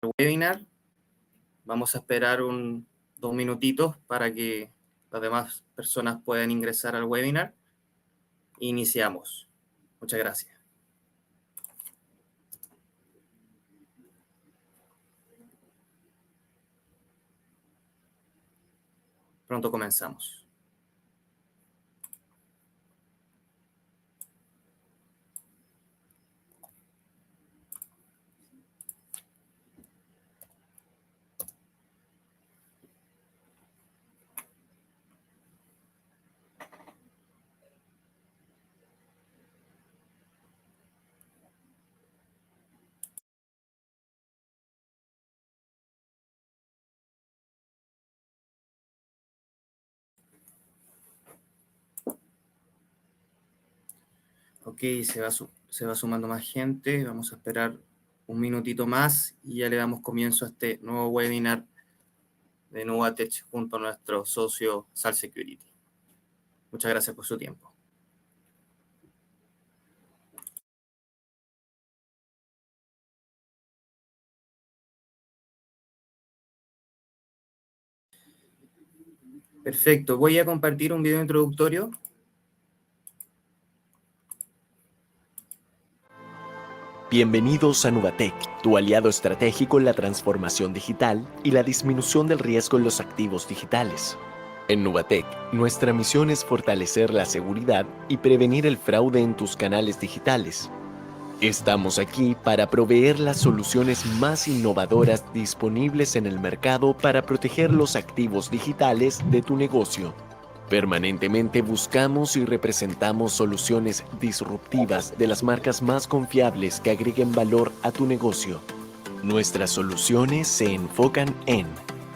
webinar. Vamos a esperar 2 minutitos para que las demás personas puedan ingresar al webinar. Iniciamos. Muchas gracias. Pronto comenzamos. Ok, se va sumando más gente. Vamos a esperar un minutito más y ya le damos comienzo a este nuevo webinar de Nubatech junto a nuestro socio Sal Security. Muchas gracias por su tiempo. Perfecto, voy a compartir un video introductorio. Bienvenidos a Nubatech, tu aliado estratégico en la transformación digital y la disminución del riesgo en los activos digitales. En Nubatech, nuestra misión es fortalecer la seguridad y prevenir el fraude en tus canales digitales. Estamos aquí para proveer las soluciones más innovadoras disponibles en el mercado para proteger los activos digitales de tu negocio. Permanentemente buscamos y representamos soluciones disruptivas de las marcas más confiables que agreguen valor a tu negocio. Nuestras soluciones se enfocan en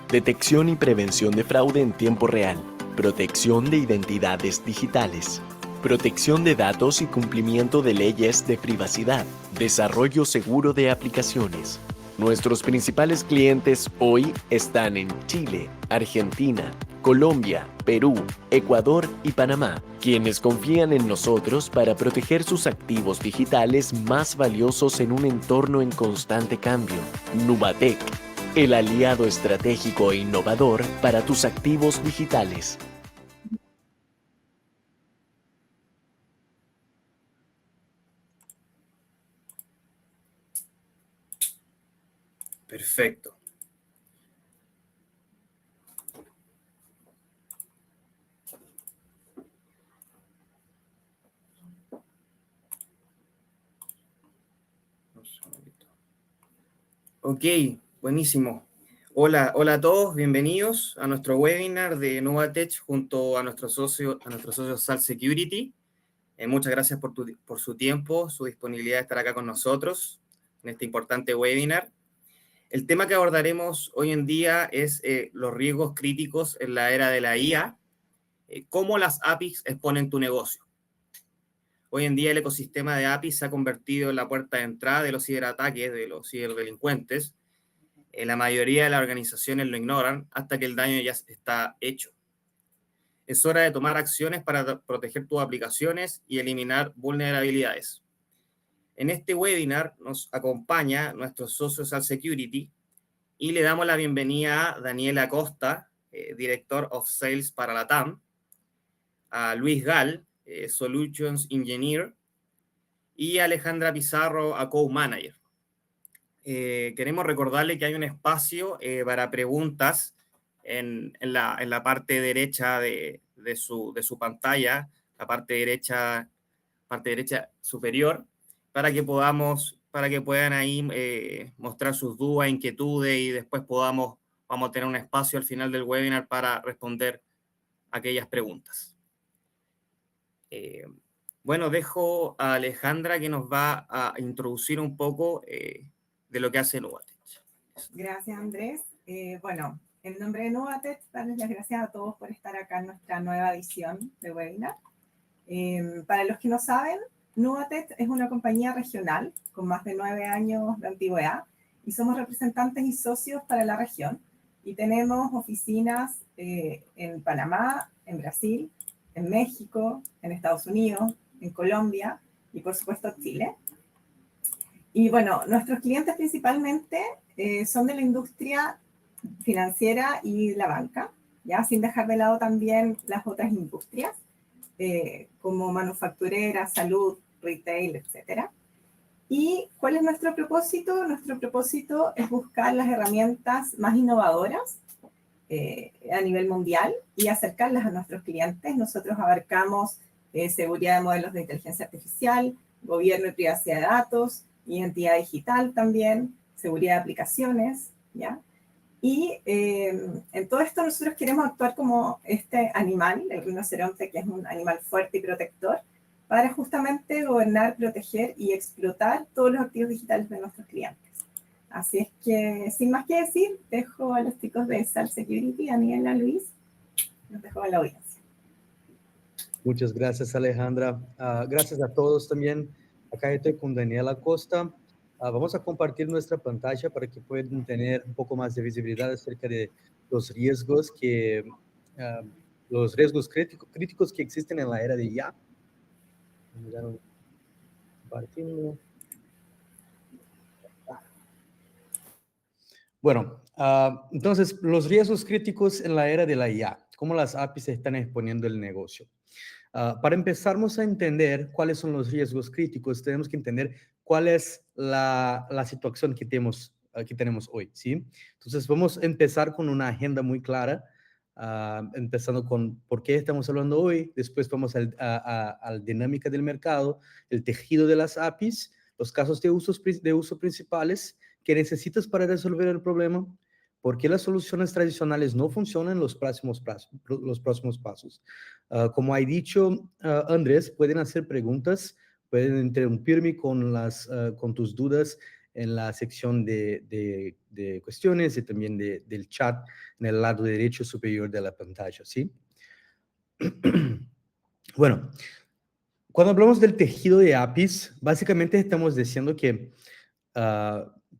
detección y prevención de fraude en tiempo real, protección de identidades digitales, protección de datos y cumplimiento de leyes de privacidad, desarrollo seguro de aplicaciones. Nuestros principales clientes hoy están en Chile, Argentina, Colombia, Perú, Ecuador y Panamá, quienes confían en nosotros para proteger sus activos digitales más valiosos en un entorno en constante cambio. Nubatech, el aliado estratégico e innovador para tus activos digitales. Perfecto. Ok, buenísimo. Hola a todos, bienvenidos a nuestro webinar de Nubatech junto a nuestro socio Sal Security. Muchas gracias por su tiempo, su disponibilidad de estar acá con nosotros en este importante webinar. El tema que abordaremos hoy en día es los riesgos críticos en la era de la IA, cómo las APIs exponen tu negocio. Hoy en día el ecosistema de APIs se ha convertido en la puerta de entrada de los ciberataques, de los ciberdelincuentes. La mayoría de las organizaciones lo ignoran hasta que el daño ya está hecho. Es hora de tomar acciones para proteger tus aplicaciones y eliminar vulnerabilidades. En este webinar nos acompaña nuestro socio Sal Security y le damos la bienvenida a Daniela Acosta, Director of Sales para la TAM, a Luis Gal, Solutions Engineer, y a Alejandra Pizarro, a Co-Manager. Queremos recordarle que hay un espacio para preguntas en la parte derecha de su pantalla, la parte derecha superior, para que puedan ahí mostrar sus dudas, inquietudes y después vamos a tener un espacio al final del webinar para responder aquellas preguntas. Bueno, dejo a Alejandra que nos va a introducir un poco de lo que hace Nubatech. Gracias, Andrés. Bueno, en nombre de Nubatech, darles las gracias a todos por estar acá en nuestra nueva edición de webinar. Para los que no saben, Nubatech es una compañía regional con más de 9 años de antigüedad y somos representantes y socios para la región. Y tenemos oficinas en Panamá, en Brasil, en México, en Estados Unidos, en Colombia y por supuesto Chile. Y bueno, nuestros clientes principalmente son de la industria financiera y la banca, ya sin dejar de lado también las otras industrias, como manufacturera, salud, retail, etcétera. ¿Y cuál es nuestro propósito? Nuestro propósito es buscar las herramientas más innovadoras a nivel mundial y acercarlas a nuestros clientes. Nosotros abarcamos seguridad de modelos de inteligencia artificial, gobierno y privacidad de datos, identidad digital también, seguridad de aplicaciones, ¿ya? Y en todo esto nosotros queremos actuar como este animal, el rinoceronte, que es un animal fuerte y protector, para justamente gobernar, proteger y explotar todos los activos digitales de nuestros clientes. Así es que, sin más que decir, dejo a los chicos de Sal Security, Daniela, Luis, los dejo a la audiencia. Muchas gracias, Alejandra. Gracias a todos también. Acá estoy con Daniela Costa. Vamos a compartir nuestra pantalla para que puedan tener un poco más de visibilidad acerca de los riesgos críticos que existen en la era de IA. Compartiendo. Bueno, entonces, los riesgos críticos en la era de la IA, cómo las APIs están exponiendo el negocio. Para empezarnos a entender cuáles son los riesgos críticos, tenemos que entender cuál es la situación que tenemos hoy, ¿sí? Entonces, vamos a empezar con una agenda muy clara, empezando con por qué estamos hablando hoy, después vamos a la dinámica del mercado, el tejido de las APIs, los casos de uso principales que necesitas para resolver el problema, por qué las soluciones tradicionales no funcionan, los próximos pasos. Como ha dicho Andrés, pueden hacer preguntas, pueden interrumpirme con tus dudas en la sección de cuestiones y también del chat en el lado derecho superior de la pantalla, ¿sí? Bueno, cuando hablamos del tejido de APIs, básicamente estamos diciendo que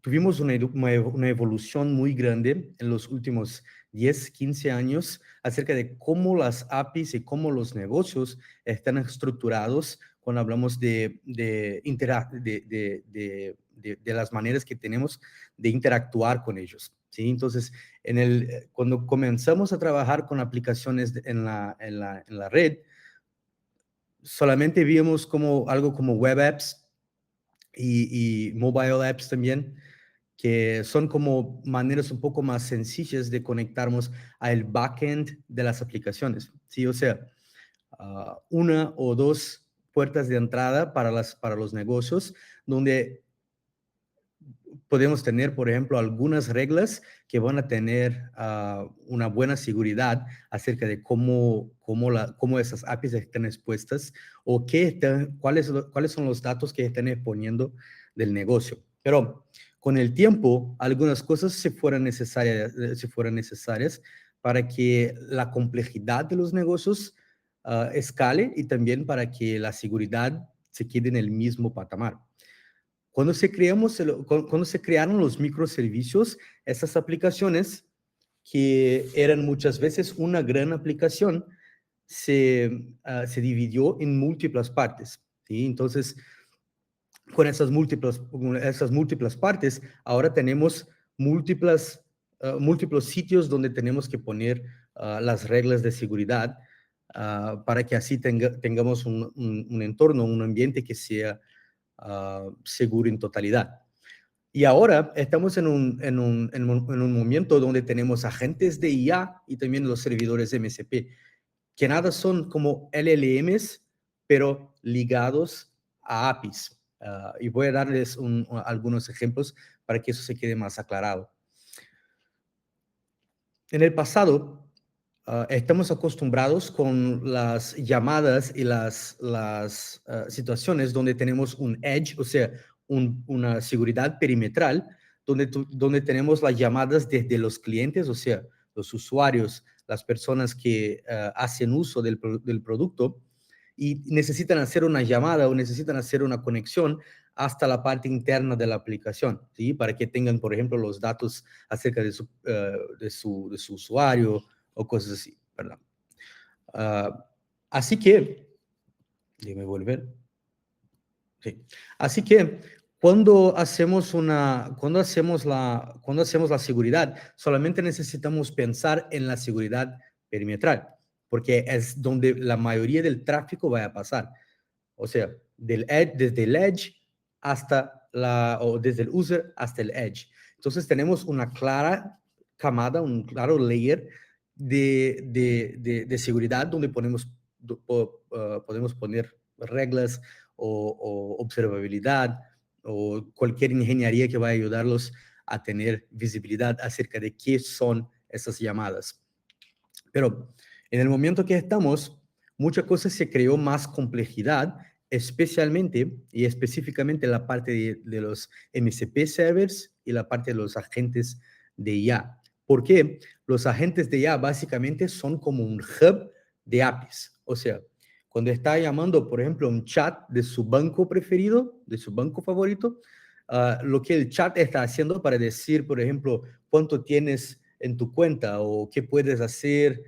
tuvimos una evolución muy grande en los últimos 10, 15 años acerca de cómo las APIs y cómo los negocios están estructurados cuando hablamos de las maneras que tenemos de interactuar con ellos, ¿sí? Entonces, cuando comenzamos a trabajar con aplicaciones en la red, solamente vimos algo como web apps y mobile apps también, que son como maneras un poco más sencillas de conectarnos al backend de las aplicaciones, ¿sí? O sea, una o dos puertas de entrada para los negocios, donde podemos tener, por ejemplo, algunas reglas que van a tener una buena seguridad acerca de cómo esas APIs están expuestas o cuáles son los datos que están exponiendo del negocio. Pero con el tiempo, algunas cosas se fueran necesarias para que la complejidad de los negocios escale y también para que la seguridad se quede en el mismo patamar. Cuando se crearon los microservicios, esas aplicaciones que eran muchas veces una gran aplicación, se dividió en múltiples partes, ¿sí? Entonces, con esas múltiples partes, ahora tenemos múltiples sitios donde tenemos que poner las reglas de seguridad para que así tengamos un entorno, un ambiente que sea seguro en totalidad. Y ahora estamos en un momento donde tenemos agentes de IA y también los servidores MCP, que nada son como LLMs, pero ligados a APIs. Y voy a darles algunos ejemplos para que eso se quede más aclarado. En el pasado, estamos acostumbrados con las llamadas y las situaciones donde tenemos un edge, o sea, una seguridad perimetral, donde tenemos las llamadas desde los clientes, o sea, los usuarios, las personas que hacen uso del producto y necesitan hacer una llamada o necesitan hacer una conexión hasta la parte interna de la aplicación, ¿sí? Para que tengan, por ejemplo, los datos acerca de su usuario o cosas así, ¿verdad? Así que, déjeme volver. Sí. Así que Cuando hacemos la seguridad, solamente necesitamos pensar en la seguridad perimetral, porque es donde la mayoría del tráfico va a pasar. O sea, desde el edge o desde el user hasta el edge. Entonces tenemos una clara camada, un claro layer de seguridad donde podemos poner reglas o observabilidad o cualquier ingeniería que vaya a ayudarlos a tener visibilidad acerca de qué son esas llamadas. Pero en el momento que estamos, muchas cosas se creó más complejidad, especialmente y específicamente la parte de los MCP servers y la parte de los agentes de IA. ¿Por qué? Los agentes de IA básicamente son como un hub de APIs. O sea, cuando está llamando, por ejemplo, un chat de su banco preferido, de su banco favorito, lo que el chat está haciendo para decir, por ejemplo, cuánto tienes en tu cuenta o qué puedes hacer,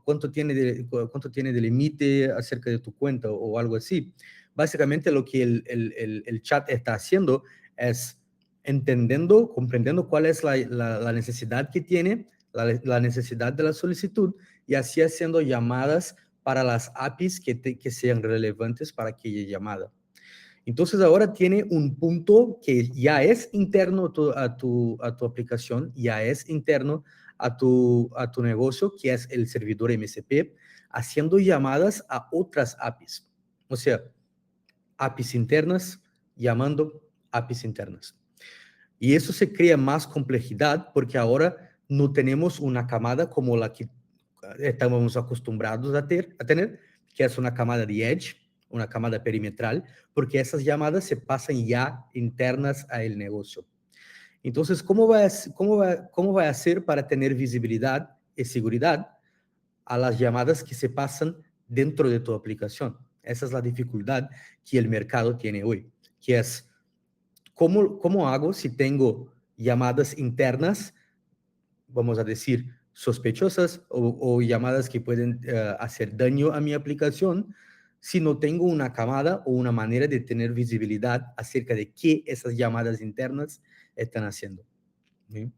cuánto tiene de límite acerca de tu cuenta o algo así. Básicamente lo que el chat está haciendo es comprendiendo cuál es la necesidad que tiene, la necesidad de la solicitud y así haciendo llamadas para las APIs que sean relevantes para aquella llamada. Entonces ahora tiene un punto que ya es interno a tu aplicación, ya es interno a tu negocio, que es el servidor MCP, haciendo llamadas a otras APIs. O sea, APIs internas, llamando APIs internas. Y eso se crea más complejidad porque ahora no tenemos una camada como la que estamos acostumbrados a tener, que es una camada de edge, una camada perimetral, porque esas llamadas se pasan ya internas al negocio. Entonces, ¿cómo va a ser para tener visibilidad y seguridad a las llamadas que se pasan dentro de tu aplicación? Esa es la dificultad que el mercado tiene hoy, que es, ¿cómo hago si tengo llamadas internas, vamos a decir, sospechosas o llamadas que pueden hacer daño a mi aplicación si no tengo una camada o una manera de tener visibilidad acerca de qué esas llamadas internas están haciendo? ¿Sí?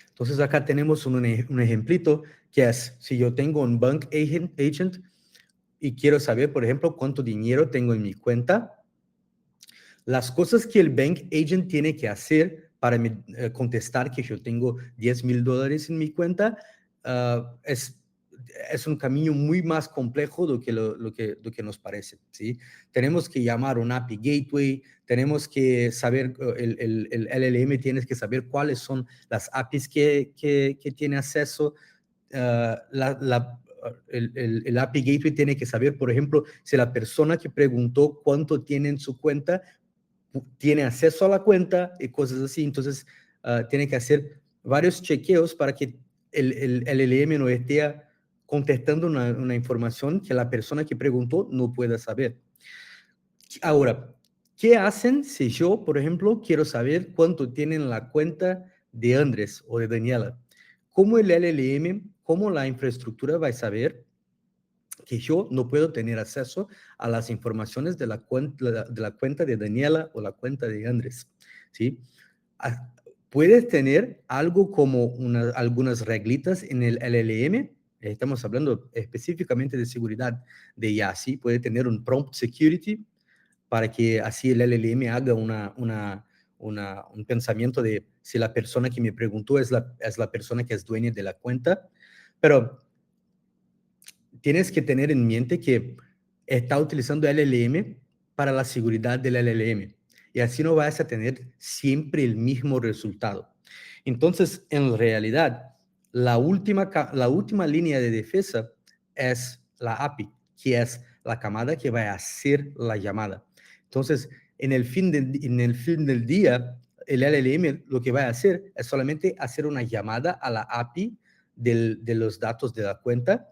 Entonces acá tenemos un ejemplito que es, si yo tengo un bank agent y quiero saber, por ejemplo, cuánto dinero tengo en mi cuenta, las cosas que el bank agent tiene que hacer para contestar que yo tengo $10,000 en mi cuenta es un camino muy más complejo de lo que nos parece, ¿sí? Tenemos que llamar un API Gateway, tenemos que saber, el LLM tienes que saber cuáles son las APIs que tiene acceso. El API Gateway tiene que saber, por ejemplo, si la persona que preguntó cuánto tiene en su cuenta tiene acceso a la cuenta y cosas así. Entonces, tiene que hacer varios chequeos para que el LLM no esté contestando una información que la persona que preguntó no pueda saber. Ahora, ¿qué hacen si yo, por ejemplo, quiero saber cuánto tienen la cuenta de Andrés o de Daniela? ¿Cómo el LLM, cómo la infraestructura va a saber que yo no puedo tener acceso a las informaciones de la cuenta de Daniela o la cuenta de Andrés? ¿Sí? Puedes tener algo como algunas reglitas en el LLM. Estamos hablando específicamente de seguridad de IA, ¿sí? Puede tener un prompt security para que así el LLM haga un pensamiento de si la persona que me preguntó es la persona que es dueña de la cuenta. Pero tienes que tener en mente que está utilizando LLM para la seguridad del LLM y así no vas a tener siempre el mismo resultado. Entonces, en realidad, la última línea de defensa es la API, que es la camada que va a hacer la llamada. Entonces, en el fin del día, el LLM lo que va a hacer es solamente hacer una llamada a la API de los datos de la cuenta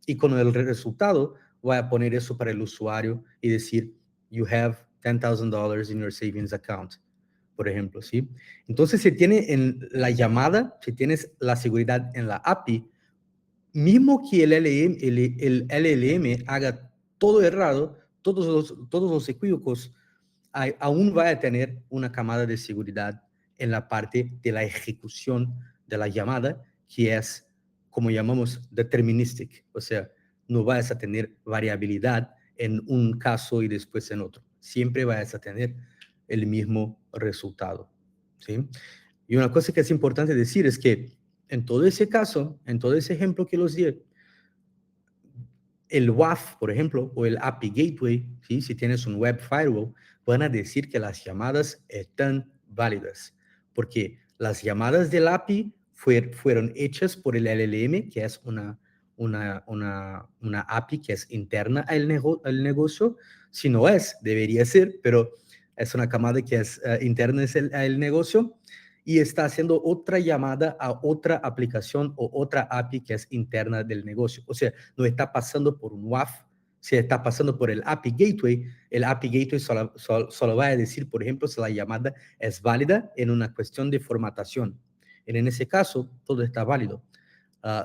y con el resultado voy a poner eso para el usuario y decir, you have $10,000 in your savings account, por ejemplo, ¿sí? Entonces, si tiene en la llamada, si tienes la seguridad en la API, mismo que el LLM haga todo errado, todos los equívocos, aún va a tener una camada de seguridad en la parte de la ejecución de la llamada, que es, como llamamos, deterministic. O sea, no vas a tener variabilidad en un caso y después en otro. Siempre vas a tener el mismo resultado, ¿sí? Y una cosa que es importante decir es que en todo ese caso, en todo ese ejemplo que los di, el WAF, por ejemplo, o el API Gateway, ¿sí? Si tienes un web firewall, van a decir que las llamadas están válidas, porque las llamadas del API fueron hechas por el LLM, que es una API que es interna al negocio. Si no es, debería ser, pero es una camada que es interna al negocio, y está haciendo otra llamada a otra aplicación o otra API que es interna del negocio. O sea, no está pasando por un WAF, se está pasando por el API Gateway. El API Gateway solo va a decir, por ejemplo, si la llamada es válida en una cuestión de formatación. En ese caso, todo está válido.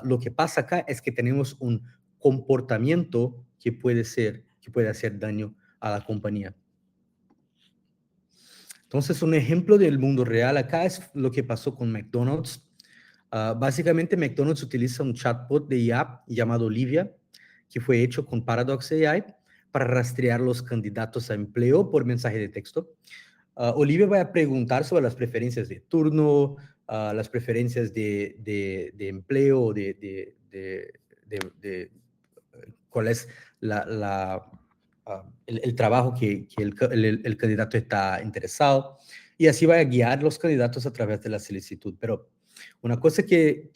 Lo que pasa acá es que tenemos un comportamiento que puede hacer daño a la compañía. Entonces, un ejemplo del mundo real acá es lo que pasó con McDonald's. Básicamente, McDonald's utiliza un chatbot de IA llamado Olivia, que fue hecho con Paradox AI para rastrear los candidatos a empleo por mensaje de texto. Olivia va a preguntar sobre las preferencias de turno, las preferencias de empleo, cuál es el trabajo que el candidato está interesado, y así va a guiar los candidatos a través de la solicitud. Pero una cosa que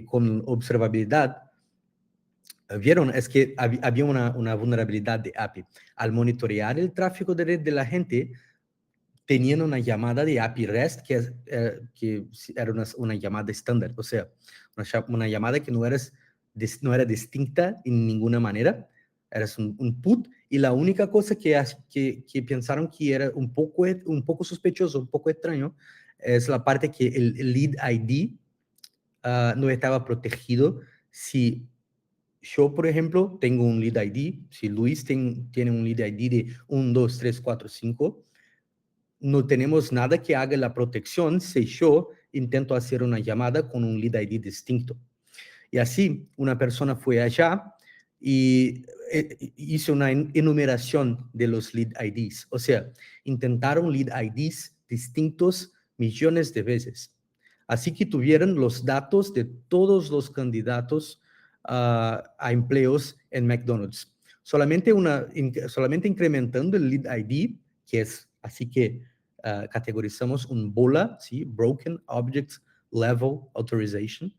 con observabilidad vieron es que había una vulnerabilidad de API. Al monitorear el tráfico de red de la gente, tenían una llamada de API REST que era una llamada estándar, o sea, una llamada que no era distinta en ninguna manera. Eras un put, y la única cosa que pensaron que era un poco sospechoso, un poco extraño, es la parte que el lead ID no estaba protegido. Si yo, por ejemplo, tengo un lead ID, si Luis tiene un lead ID de 1, 2, 3, 4, 5, no tenemos nada que haga la protección si yo intento hacer una llamada con un lead ID distinto. Y así, una persona fue allá y hizo una enumeración de los lead IDs. O sea, intentaron lead IDs distintos millones de veces. Así que tuvieron los datos de todos los candidatos a empleos en McDonald's. Solamente incrementando el lead ID, que es así que categorizamos un BOLA, ¿sí? Broken Object Level Authorization.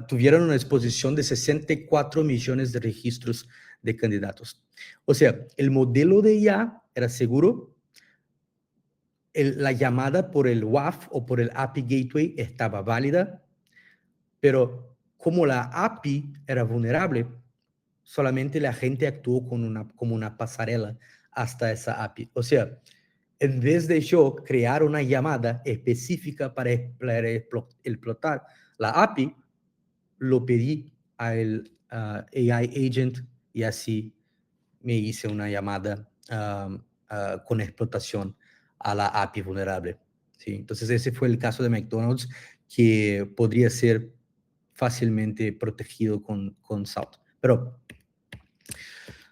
Tuvieron una exposición de 64 millones de registros de candidatos. O sea, el modelo de IA era seguro, la llamada por el WAF o por el API Gateway estaba válida, pero como la API era vulnerable, solamente la gente actuó como una pasarela hasta esa API. O sea, en vez de yo crear una llamada específica para explotar la API, lo pedí al AI agent, y así me hice una llamada con explotación a la API vulnerable. ¿Sí? Entonces ese fue el caso de McDonald's, que podría ser fácilmente protegido con Salt. Pero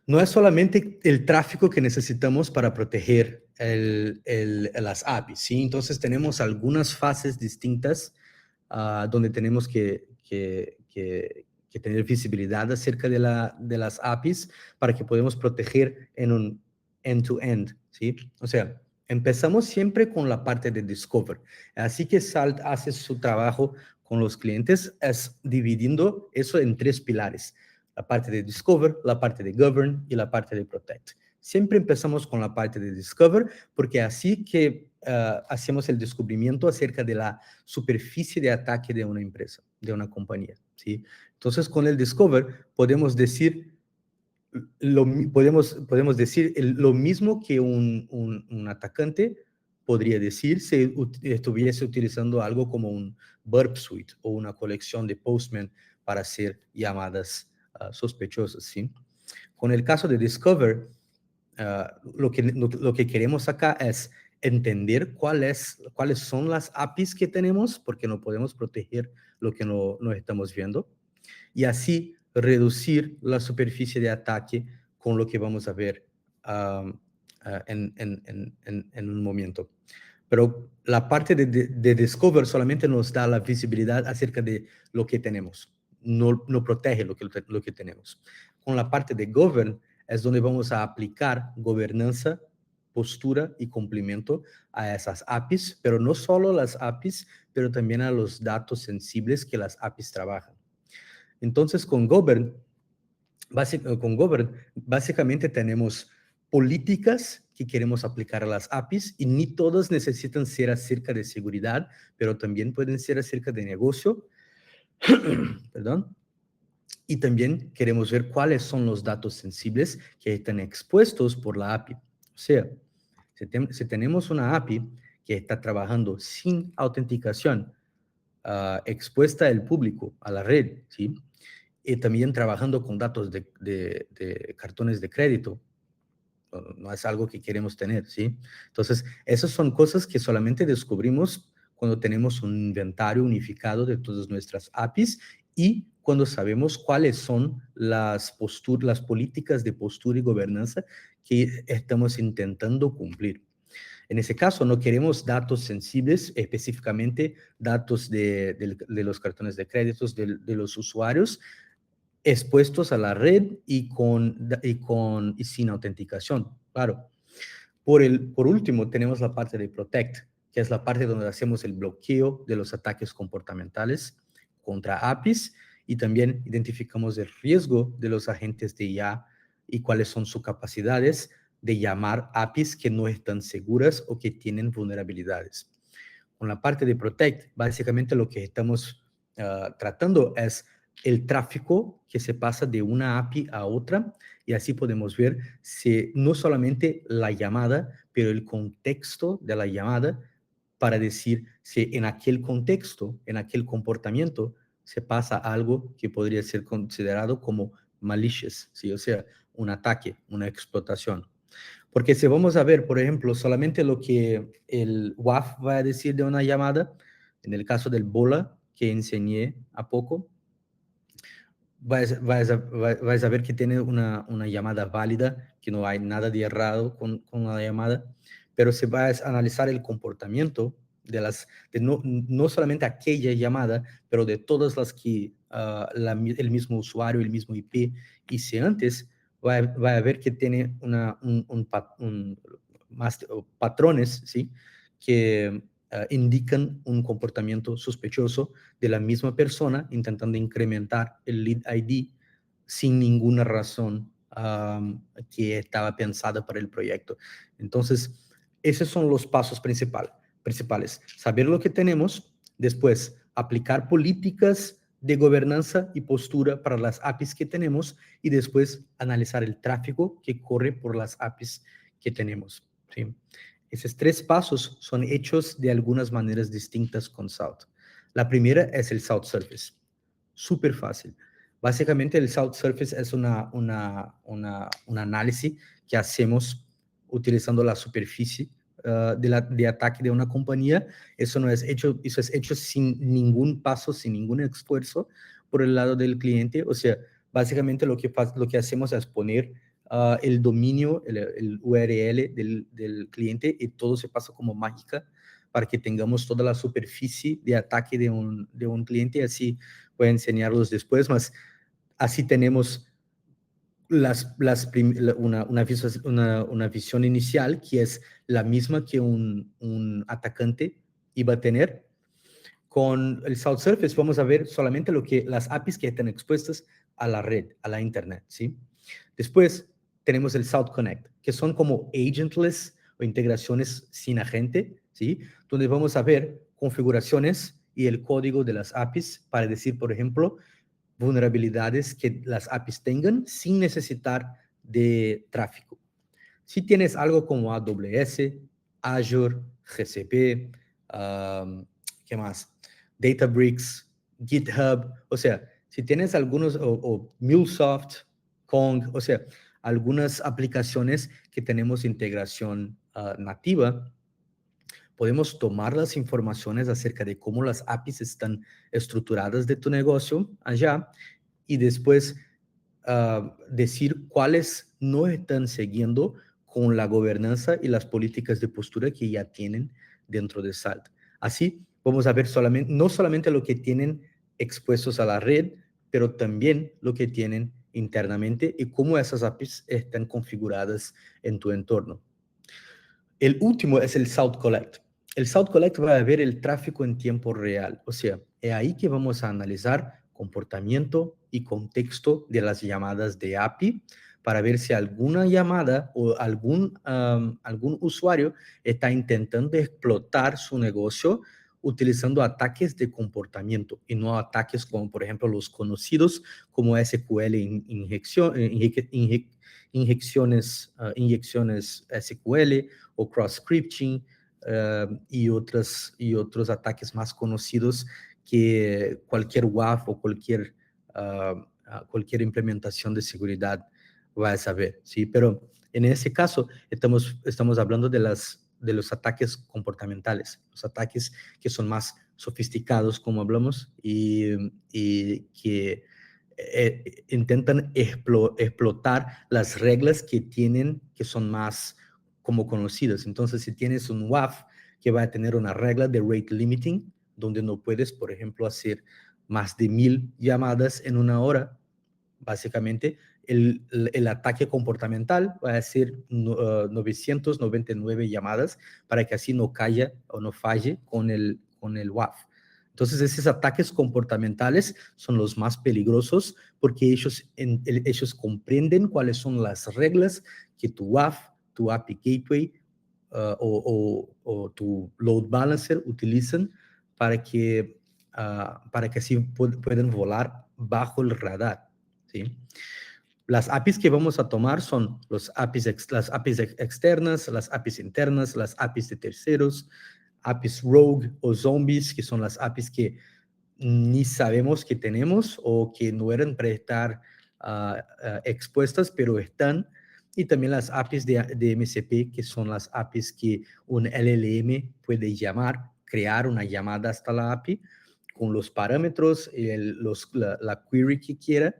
no es solamente el tráfico que necesitamos para proteger las APIs, ¿sí? Entonces tenemos algunas fases distintas donde tenemos que tener visibilidad acerca de las APIs para que podamos proteger en un end-to-end, ¿sí? O sea, empezamos siempre con la parte de Discover. Así que Salt hace su trabajo con los clientes, es dividiendo eso en 3 pilares: la parte de Discover, la parte de Govern y la parte de Protect. Siempre empezamos con la parte de Discover, porque así que hacemos el descubrimiento acerca de la superficie de ataque de una empresa, de una compañía, ¿sí? Entonces, con el Discover podemos decir lo mismo que un atacante podría decir si estuviese utilizando algo como un Burp Suite o una colección de Postman para hacer llamadas sospechosas, ¿sí? Con el caso de Discover, lo que queremos acá es entender cuáles son las APIs que tenemos, porque no podemos proteger lo que no estamos viendo, y así reducir la superficie de ataque con lo que vamos a ver en un momento. Pero la parte de Discover solamente nos da la visibilidad acerca de lo que tenemos, no protege lo que tenemos. Con la parte de Govern es donde vamos a aplicar gobernanza, postura y cumplimiento a esas APIs, pero no solo las APIs, pero también a los datos sensibles que las APIs trabajan. Entonces, con Govern, básicamente tenemos políticas que queremos aplicar a las APIs y ni todas necesitan ser acerca de seguridad, pero también pueden ser acerca de negocio. Perdón. Y también queremos ver cuáles son los datos sensibles que están expuestos por la API. O sea, si tenemos una API que está trabajando sin autenticación, expuesta al público, a la red, ¿sí? Y también trabajando con datos de cartones de crédito, no es algo que queremos tener, ¿sí? Entonces, esas son cosas que solamente descubrimos cuando tenemos un inventario unificado de todas nuestras APIs y cuando sabemos cuáles son las políticas de postura y gobernanza que estamos intentando cumplir. En ese caso, no queremos datos sensibles, específicamente datos de los cartones de créditos de los usuarios, expuestos a la red y sin autenticación, claro. Por último, tenemos la parte de Protect, que es la parte donde hacemos el bloqueo de los ataques comportamentales contra APIs y también identificamos el riesgo de los agentes de IA y cuáles son sus capacidades de llamar APIs que no están seguras o que tienen vulnerabilidades. Con la parte de Protect, básicamente lo que estamos tratando es el tráfico que se pasa de una API a otra y así podemos ver si no solamente la llamada, pero el contexto de la llamada para decir si en aquel contexto, en aquel comportamiento, se pasa algo que podría ser considerado como malicious, ¿sí? O sea, un ataque, una explotación. Porque si vamos a ver, por ejemplo, solamente lo que el WAF va a decir de una llamada, en el caso del BOLA que enseñé a poco, vais a ver que tiene una llamada válida, que no hay nada de errado con la llamada, pero si vas a analizar el comportamiento de no solamente aquella llamada, pero de todas las que el mismo usuario, el mismo IP hice antes, va a ver que tiene patrones, ¿sí? Que indican un comportamiento sospechoso de la misma persona intentando incrementar el lead ID sin ninguna razón que estaba pensada para el proyecto. Entonces, esos son los pasos principales. Saber lo que tenemos, después aplicar políticas de gobernanza y postura para las APIs que tenemos y después analizar el tráfico que corre por las APIs que tenemos, ¿sí? Esos 3 pasos son hechos de algunas maneras distintas con South. La primera es el South Surface. Súper fácil. Básicamente el South Surface es un análisis que hacemos utilizando la superficie de ataque de una compañía. Eso es hecho sin ningún paso, sin ningún esfuerzo por el lado del cliente. O sea, básicamente lo que hacemos es poner el dominio, el URL del cliente y todo se pasa como mágica para que tengamos toda la superficie de ataque de un cliente. Así voy a enseñarlos después, mas así tenemos una visión inicial que es la misma que un atacante iba a tener. Con el South Surface vamos a ver solamente las APIs que están expuestas a la red, a la internet, ¿sí? Después tenemos el South Connect, que son como agentless o integraciones sin agente, ¿sí? Donde vamos a ver configuraciones y el código de las APIs para decir, por ejemplo, vulnerabilidades que las APIs tengan sin necesitar de tráfico. Si tienes algo como AWS, Azure, GCP, ¿qué más? Databricks, GitHub, o sea, si tienes algunos, o MuleSoft, Kong, o sea, algunas aplicaciones que tenemos integración nativa, podemos tomar las informaciones acerca de cómo las APIs están estructuradas de tu negocio allá y después decir cuáles no están siguiendo con la gobernanza y las políticas de postura que ya tienen dentro de Salt. Así vamos a ver no solamente lo que tienen expuestos a la red, pero también lo que tienen internamente y cómo esas APIs están configuradas en tu entorno. El último es el Salt Collect. El Salt Collect va a ver el tráfico en tiempo real. O sea, es ahí que vamos a analizar comportamiento y contexto de las llamadas de API para ver si alguna llamada o algún usuario está intentando explotar su negocio utilizando ataques de comportamiento y no ataques como, por ejemplo, los conocidos como SQL inyecciones SQL o cross-scripting y otros ataques más conocidos que cualquier WAF o cualquier implementación de seguridad va a saber, ¿sí? Pero en ese caso estamos hablando de los ataques comportamentales, los ataques que son más sofisticados, como hablamos, y que intentan explotar las reglas que son más como conocidas. Entonces, si tienes un WAF que va a tener una regla de rate limiting, donde no puedes, por ejemplo, hacer más de 1000 llamadas en una hora, básicamente, el ataque comportamental va a ser 999 llamadas para que así no caiga o no falle con el WAF. Entonces, esos ataques comportamentales son los más peligrosos porque ellos comprenden cuáles son las reglas que tu WAF, tu API Gateway o tu Load Balancer utilizan para que así puedan volar bajo el radar, ¿sí? Las APIs que vamos a tomar son las APIs externas, las APIs internas, las APIs de terceros, APIs rogue o zombies, que son las APIs que ni sabemos que tenemos o que no eran para estar expuestas, pero están. Y también las APIs de MCP, que son las APIs que un LLM puede crear una llamada hasta la API con los parámetros, la query que quiera.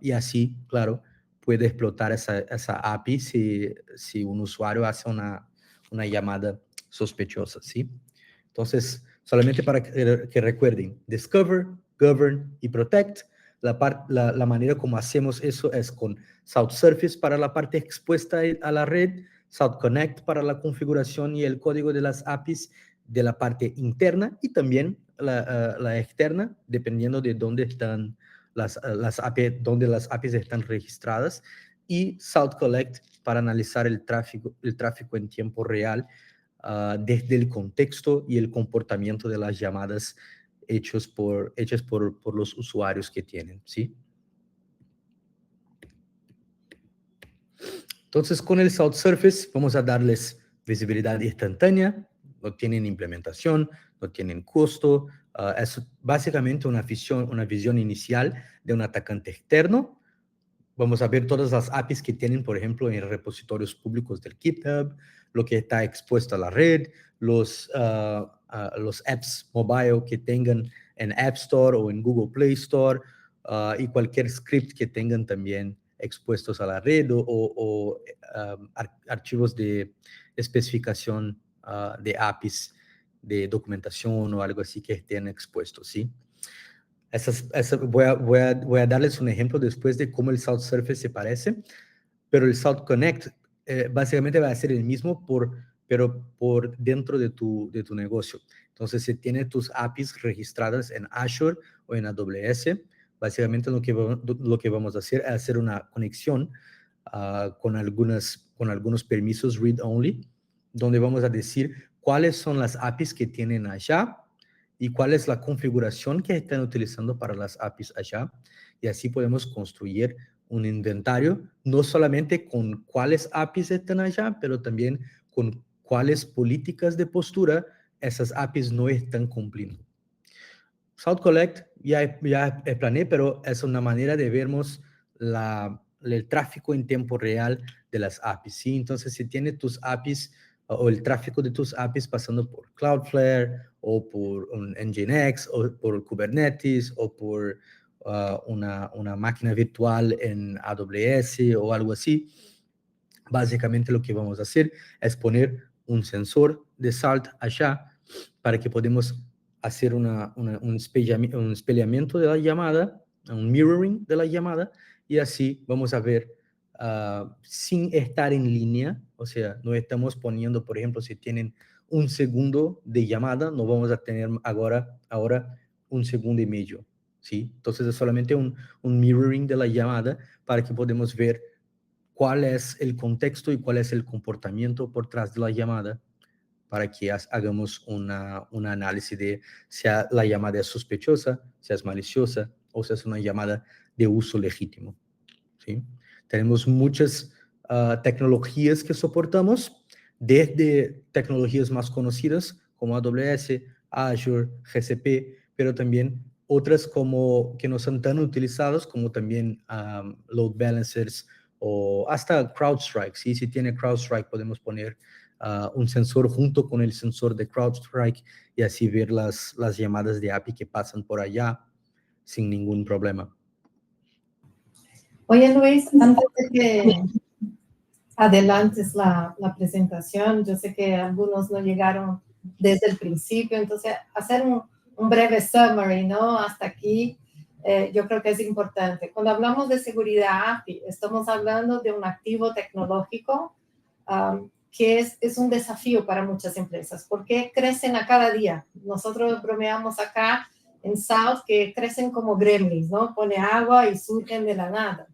Y así, claro, puede explotar esa API si un usuario hace una llamada sospechosa, ¿sí? Entonces, solamente para que recuerden, discover, govern y protect. La manera como hacemos eso es con Salt Surface para la parte expuesta a la red, Salt Connect para la configuración y el código de las APIs de la parte interna y también la externa, dependiendo de dónde están donde las APIs están registradas, y Salt Collect para analizar el tráfico en tiempo real desde el contexto y el comportamiento de las llamadas hechas por los usuarios que tienen, ¿sí? Entonces, con el Salt Surface vamos a darles visibilidad instantánea, no tienen implementación, no tienen costo, es básicamente una visión inicial de un atacante externo. Vamos a ver todas las APIs que tienen, por ejemplo, en repositorios públicos del GitHub, lo que está expuesto a la red, los apps mobile que tengan en App Store o en Google Play Store y cualquier script que tengan también expuestos a la red o archivos de especificación de APIs de documentación o algo así que estén expuestos, ¿sí? Voy a darles un ejemplo después de cómo el Salt Surface se parece, pero el Salt Connect básicamente va a ser el mismo, pero por dentro de tu negocio. Entonces, si tienes tus APIs registradas en Azure o en AWS, básicamente lo que vamos a hacer es hacer una conexión con algunos permisos read-only, donde vamos a decir cuáles son las APIs que tienen allá y cuál es la configuración que están utilizando para las APIs allá. Y así podemos construir un inventario, no solamente con cuáles APIs están allá, pero también con cuáles políticas de postura esas APIs no están cumpliendo. Salt Collect ya planeé, pero es una manera de vernos el tráfico en tiempo real de las APIs, ¿sí? Entonces, si tienes tus APIs o el tráfico de tus APIs pasando por Cloudflare o por un Nginx o por Kubernetes o por una máquina virtual en AWS o algo así, básicamente lo que vamos a hacer es poner un sensor de SALT allá para que podamos hacer un espejamiento de la llamada, un mirroring de la llamada, y así vamos a ver sin estar en línea, o sea, no estamos poniendo, por ejemplo, si tienen un segundo de llamada, no vamos a tener ahora 1,5 segundos, ¿sí? Entonces es solamente un mirroring de la llamada para que podamos ver cuál es el contexto y cuál es el comportamiento por detrás de la llamada, para que hagamos un análisis de si la llamada es sospechosa, si es maliciosa o si es una llamada de uso legítimo, ¿sí? Tenemos muchas tecnologías que soportamos, desde tecnologías más conocidas como AWS, Azure, GCP, pero también otras que no son tan utilizadas, como también load balancers o hasta CrowdStrike, ¿sí? Si tiene CrowdStrike podemos poner un sensor junto con el sensor de CrowdStrike y así ver las llamadas de API que pasan por allá sin ningún problema. Oye, Luis, antes de que adelantes la presentación, yo sé que algunos no llegaron desde el principio, entonces hacer un breve summary, ¿no? Hasta aquí, yo creo que es importante. Cuando hablamos de seguridad API, estamos hablando de un activo tecnológico que es un desafío para muchas empresas, porque crecen a cada día. Nosotros bromeamos acá en South que crecen como gremlins, ¿no? Pone agua y surgen de la nada.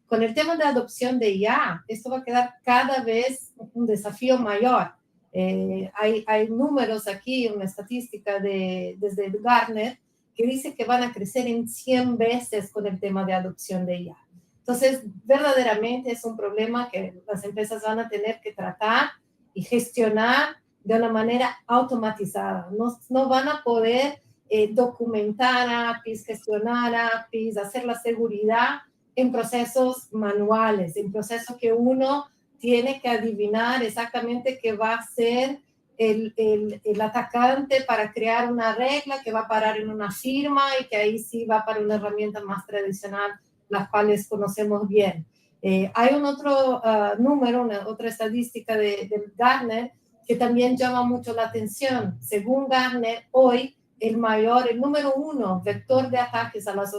Con el tema de adopción de IA, esto va a quedar cada vez un desafío mayor. Hay números aquí, una estadística desde Gartner, que dice que van a crecer en 100 veces con el tema de adopción de IA. Entonces, verdaderamente es un problema que las empresas van a tener que tratar y gestionar de una manera automatizada. No van a poder documentar APIs, gestionar APIs, hacer la seguridad en procesos manuales, en procesos que uno tiene que adivinar exactamente qué va a ser el atacante para crear una regla que va a parar en una firma y que ahí sí va para una herramienta más tradicional, las cuales conocemos bien. Hay un otro número, otra estadística de Gartner que también llama mucho la atención. Según Gartner, hoy el número 1 vector de ataques a las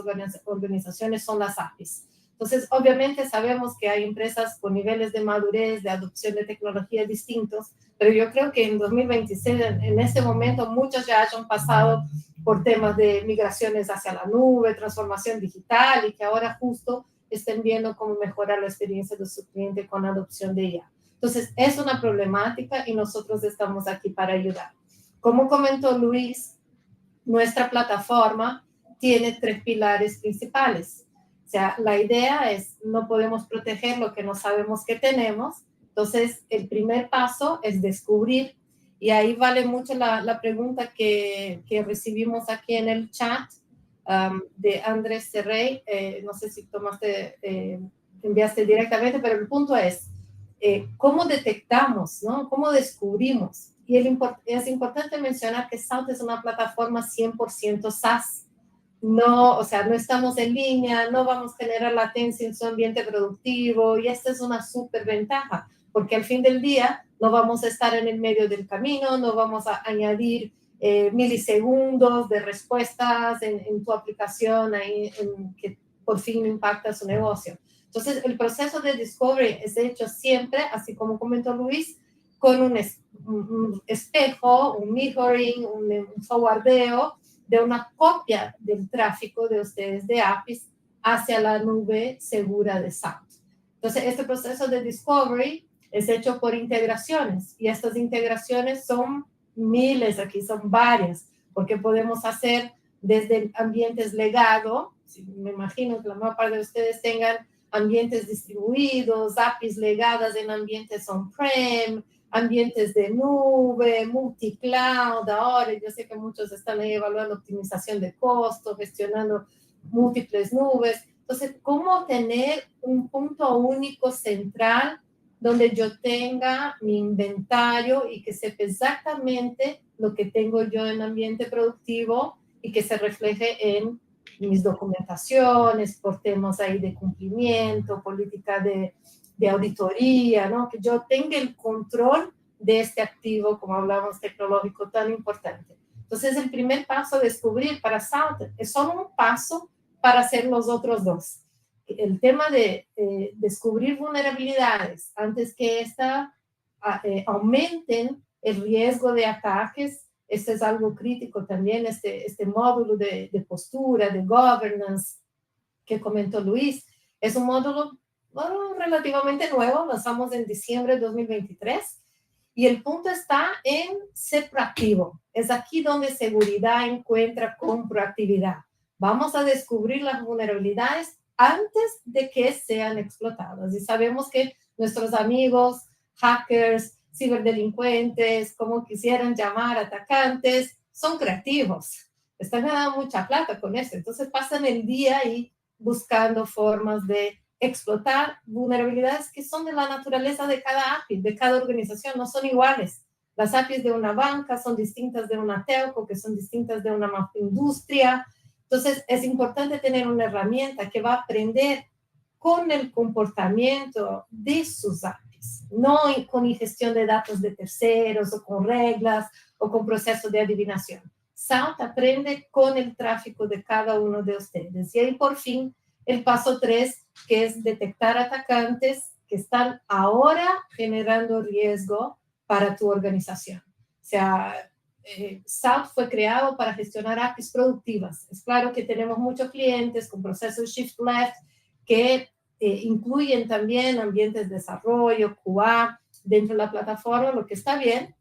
organizaciones son las APIs. Entonces, obviamente sabemos que hay empresas con niveles de madurez, de adopción de tecnologías distintos, pero yo creo que en 2026, en este momento, muchos ya hayan pasado por temas de migraciones hacia la nube, transformación digital, y que ahora justo estén viendo cómo mejorar la experiencia de su cliente con adopción de IA. Entonces, es una problemática y nosotros estamos aquí para ayudar. Como comentó Luis, nuestra plataforma tiene 3 pilares principales. O sea, la idea es, no podemos proteger lo que no sabemos que tenemos. Entonces, el primer paso es descubrir. Y ahí vale mucho la pregunta que recibimos aquí en el chat de Andrés Serrey. No sé si enviaste directamente, pero el punto es, ¿cómo detectamos, ¿no? ¿Cómo descubrimos? Y es importante mencionar que South es una plataforma 100% SaaS. No, o sea, no estamos en línea, no vamos a generar latencia en su ambiente productivo, y esta es una súper ventaja, porque al fin del día no vamos a estar en el medio del camino, no vamos a añadir milisegundos de respuestas en tu aplicación ahí, que por fin impacta su negocio. Entonces, el proceso de discovery es hecho siempre, así como comentó Luis, con un espejo, un mirroring, un forwardeo de una copia del tráfico de ustedes de APIs hacia la nube segura de South. Entonces, este proceso de discovery es hecho por integraciones, y estas integraciones son miles, aquí son varias, porque podemos hacer desde ambientes legados, me imagino que la mayor parte de ustedes tengan ambientes distribuidos, APIs legadas en ambientes on-prem, ambientes de nube, multi-cloud. Ahora yo sé que muchos están ahí evaluando optimización de costos, gestionando múltiples nubes, Entonces, ¿cómo tener un punto único central donde yo tenga mi inventario y que sepa exactamente lo que tengo yo en ambiente productivo y que se refleje en mis documentaciones, por temas ahí de cumplimiento, política de auditoría, ¿no? Que yo tenga el control de este activo, como hablamos, tecnológico tan importante. Entonces, el primer paso a descubrir para Salt es solo un paso para hacer los otros dos. El tema de descubrir vulnerabilidades antes que aumenten el riesgo de ataques, este es algo crítico también, este módulo de postura, de governance que comentó Luis, es un módulo relativamente nuevo, lanzamos en diciembre de 2023, y el punto está en ser proactivo. Es aquí donde seguridad encuentra con proactividad. Vamos a descubrir las vulnerabilidades antes de que sean explotadas. Y sabemos que nuestros amigos, hackers, ciberdelincuentes, como quisieran llamar, atacantes, son creativos. Están ganando mucha plata con esto. Entonces pasan el día ahí buscando formas de explotar vulnerabilidades que son de la naturaleza de cada API, de cada organización, no son iguales. Las APIs de una banca son distintas de una telco, que son distintas de una industria. Entonces, es importante tener una herramienta que va a aprender con el comportamiento de sus APIs, no con ingestión de datos de terceros o con reglas o con procesos de adivinación. Salt aprende con el tráfico de cada uno de ustedes. Y ahí, por fin, el paso 3, que es detectar atacantes que están ahora generando riesgo para tu organización. O sea, Salt fue creado para gestionar APIs productivas. Es claro que tenemos muchos clientes con procesos Shift Left que incluyen también ambientes de desarrollo, QA, dentro de la plataforma, lo que está bien,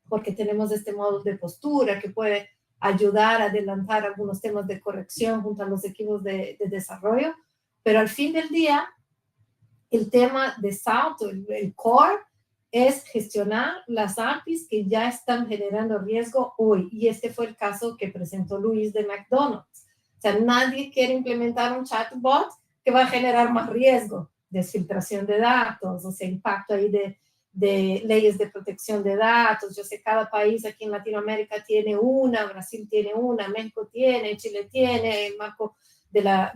porque tenemos este módulo de postura que puede ayudar a adelantar algunos temas de corrección junto a los equipos de desarrollo, pero al fin del día, el tema de Salt, el core, es gestionar las APIs que ya están generando riesgo hoy. Y este fue el caso que presentó Luis de McDonald's. O sea, nadie quiere implementar un chatbot que va a generar más riesgo, desfiltración de datos, o sea, impacto ahí de leyes de protección de datos. Yo sé, cada país aquí en Latinoamérica tiene una, Brasil tiene una, México tiene, Chile tiene, el marco de la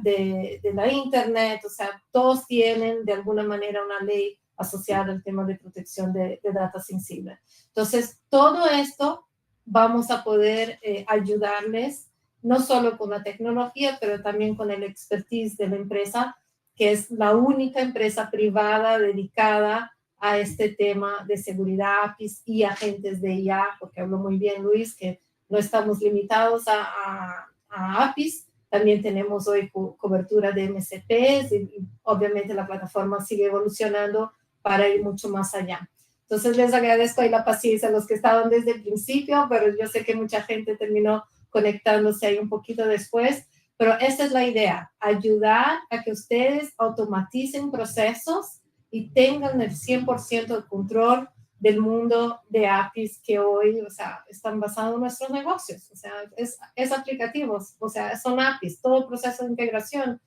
Internet, o sea, todos tienen de alguna manera una ley asociada al tema de protección de datos sensibles. Entonces, todo esto vamos a poder ayudarles, no solo con la tecnología, pero también con el expertise de la empresa, que es la única empresa privada dedicada a este tema de seguridad APIs y agentes de IA, porque habló muy bien Luis, que no estamos limitados a APIs, también tenemos hoy cobertura de MCPs y obviamente la plataforma sigue evolucionando para ir mucho más allá. Entonces les agradezco ahí la paciencia a los que estaban desde el principio, pero yo sé que mucha gente terminó conectándose ahí un poquito después, pero esa es la idea, ayudar a que ustedes automaticen procesos y tengan el 100% de control del mundo de APIs que hoy, o sea, están basados en nuestros negocios. O sea, es aplicativos, o sea, son APIs, todo proceso de integración.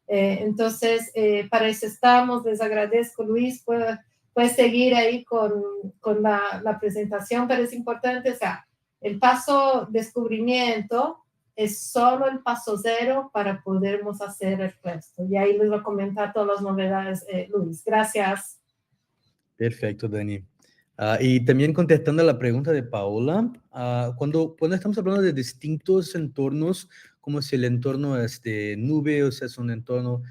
Entonces, para eso estamos. Les agradezco, Luis, puedes seguir ahí con la presentación, pero es importante, o sea, el paso descubrimiento es solo el paso 0 para podermos hacer el resto. Y ahí les voy a comentar todas las novedades, Luis. Gracias. Perfecto, Dani. Y también contestando a la pregunta de Paola, cuando estamos hablando de distintos entornos, como si el entorno es de nube, o sea, es un entorno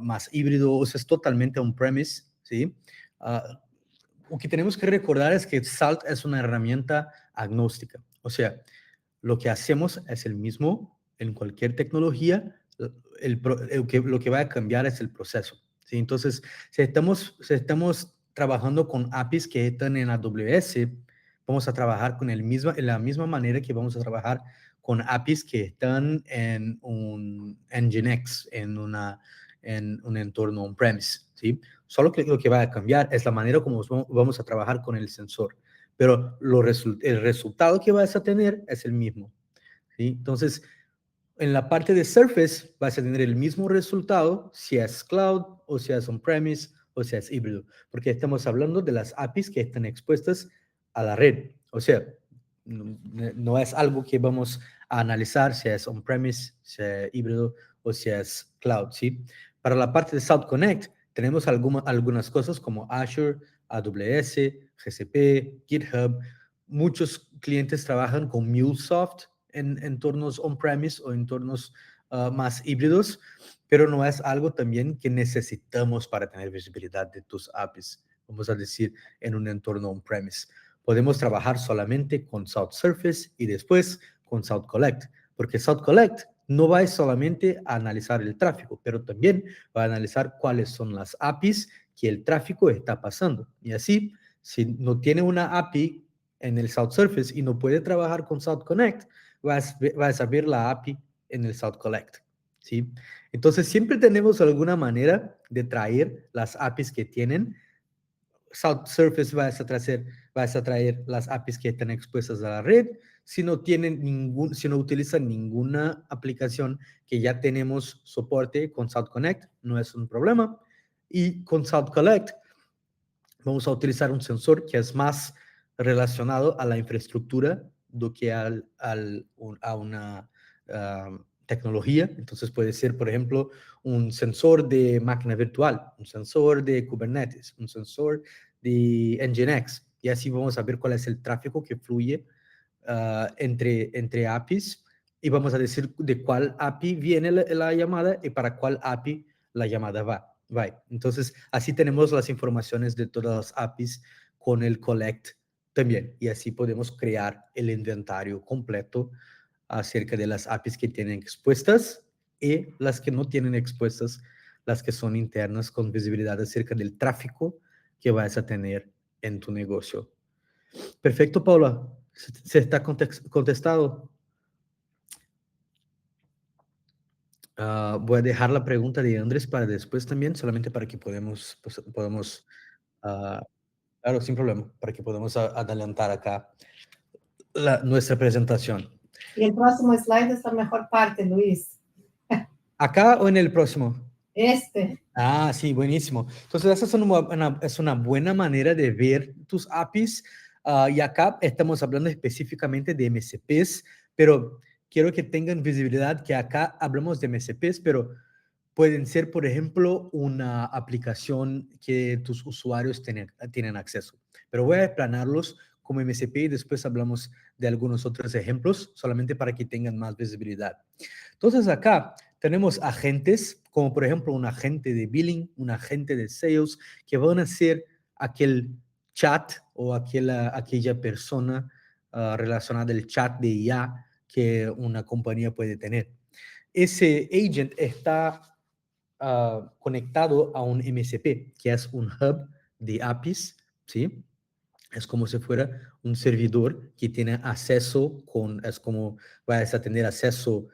más híbrido, o sea, es totalmente on-premise, ¿sí? Lo que tenemos que recordar es que Salt es una herramienta agnóstica, o sea, lo que hacemos es el mismo en cualquier tecnología, lo que va a cambiar es el proceso, ¿sí? Entonces, si estamos trabajando con APIs que están en AWS, vamos a trabajar con en la misma manera que vamos a trabajar con APIs que están en un Nginx, en un entorno on-premise, ¿sí? Solo que lo que va a cambiar es la manera como vamos a trabajar con el sensor, pero el resultado que vas a tener es el mismo, ¿sí? Entonces, En la parte de Surface vas a tener el mismo resultado si es cloud o si es on-premise o si es híbrido, porque estamos hablando de las APIs que están expuestas a la red. O sea, no es algo que vamos a analizar si es on-premise, si es híbrido o si es cloud, ¿sí? Para la parte de South Connect tenemos algunas cosas como Azure, AWS, GCP, GitHub. Muchos clientes trabajan con MuleSoft en entornos on-premise o entornos más híbridos, pero no es algo también que necesitamos para tener visibilidad de tus APIs, vamos a decir, en un entorno on-premise. Podemos trabajar solamente con South Surface y después con South Collect, porque South Collect no va solamente a analizar el tráfico, pero también va a analizar cuáles son las APIs que el tráfico está pasando. Y así, si no tiene una API en el South Surface y no puede trabajar con South Connect, vas a ver la API en el South Collect, ¿sí? Entonces, siempre tenemos alguna manera de traer las APIs que tienen. South Surface vas a traer las APIs que están expuestas a la red. Si no utilizan ninguna aplicación que ya tenemos soporte con South Connect, no es un problema. Y con South Collect vamos a utilizar un sensor que es más relacionado a la infraestructura do que a una tecnología. Entonces puede ser, por ejemplo, un sensor de máquina virtual, un sensor de Kubernetes, un sensor de Nginx. Y así vamos a ver cuál es el tráfico que fluye entre APIs y vamos a decir de cuál API viene la llamada y para cuál API la llamada va. Entonces, así tenemos las informaciones de todas las APIs con el collect también. Y así podemos crear el inventario completo acerca de las APIs que tienen expuestas y las que no tienen expuestas, las que son internas con visibilidad acerca del tráfico que vas a tener en tu negocio. Perfecto, Paula. Se está contestado. Voy a dejar la pregunta de Andrés para después también, solamente para que podamos claro, sin problema, para que podamos adelantar acá nuestra presentación. Y el próximo slide es la mejor parte, Luis. ¿Acá o en el próximo? Sí, buenísimo. Entonces, esa es una buena manera de ver tus APIs. Y acá estamos hablando específicamente de MCPs, pero quiero que tengan visibilidad que acá hablamos de MCPs, pero pueden ser, por ejemplo, una aplicación que tus usuarios tienen acceso. Pero voy a explanarlos como MCP y después hablamos de algunos otros ejemplos, solamente para que tengan más visibilidad. Entonces, acá tenemos agentes, como por ejemplo un agente de billing, un agente de sales, que van a ser aquel chat o aquella persona relacionada al chat de IA que una compañía puede tener. Ese agent está conectado a un MCP, que es un hub de APIs, ¿sí? Es como si fuera un servidor que tiene acceso es como vas a tener acceso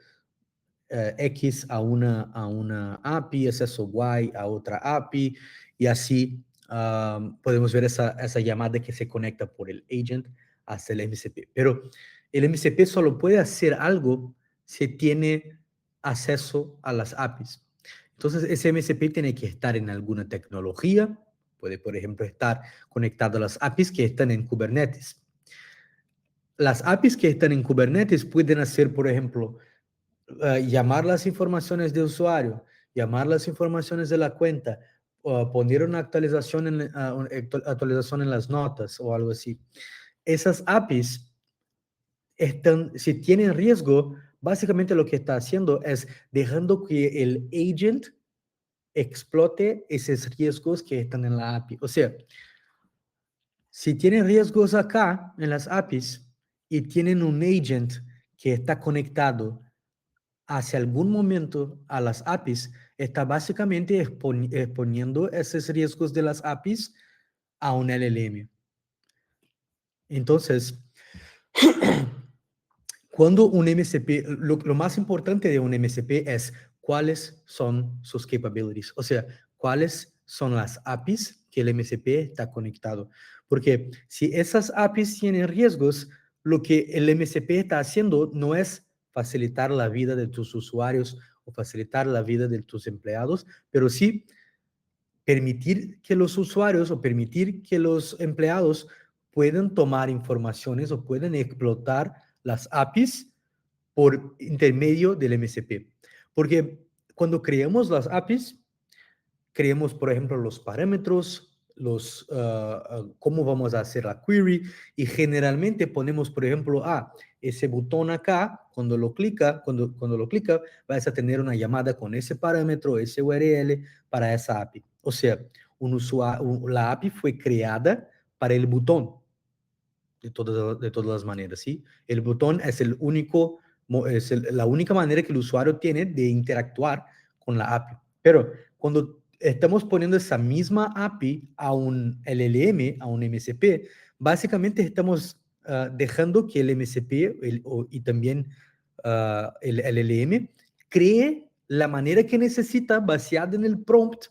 X a una API, acceso Y a otra API, y así podemos ver esa llamada que se conecta por el agent hasta el MCP. Pero el MCP solo puede hacer algo si tiene acceso a las APIs. Entonces, ese MCP tiene que estar en alguna tecnología, puede, por ejemplo, estar conectado a las APIs que están en Kubernetes. Las APIs que están en Kubernetes pueden hacer, por ejemplo, llamar las informaciones de usuario, llamar las informaciones de la cuenta, o poner una actualización en las notas o algo así. Esas APIs si tienen riesgo, básicamente lo que está haciendo es dejando que el agent explote esos riesgos que están en la API. O sea, si tienen riesgos acá en las APIs y tienen un agent que está conectado hacia algún momento a las APIs, está básicamente exponiendo esos riesgos de las APIs a un LLM. Entonces, cuando un MCP, lo más importante de un MCP es cuáles son sus capabilities, o sea, cuáles son las APIs que el MCP está conectado. Porque si esas APIs tienen riesgos, lo que el MCP está haciendo no es facilitar la vida de tus usuarios o facilitar la vida de tus empleados, pero sí permitir que los usuarios o permitir que los empleados puedan tomar informaciones o puedan explotar las APIs por intermedio del MCP. Porque cuando creamos las APIs, creamos, por ejemplo, los parámetros, cómo vamos a hacer la query, y generalmente ponemos, por ejemplo, ese botón acá, cuando lo clica, vas a tener una llamada con ese parámetro, ese URL para esa API. O sea, la API fue creada para el botón, de todas las maneras, ¿sí? El botón es la única manera que el usuario tiene de interactuar con la API. Pero cuando estamos poniendo esa misma API a un LLM, a un MCP, básicamente estamos dejando que el MCP y también el LLM cree la manera que necesita, basada en el prompt,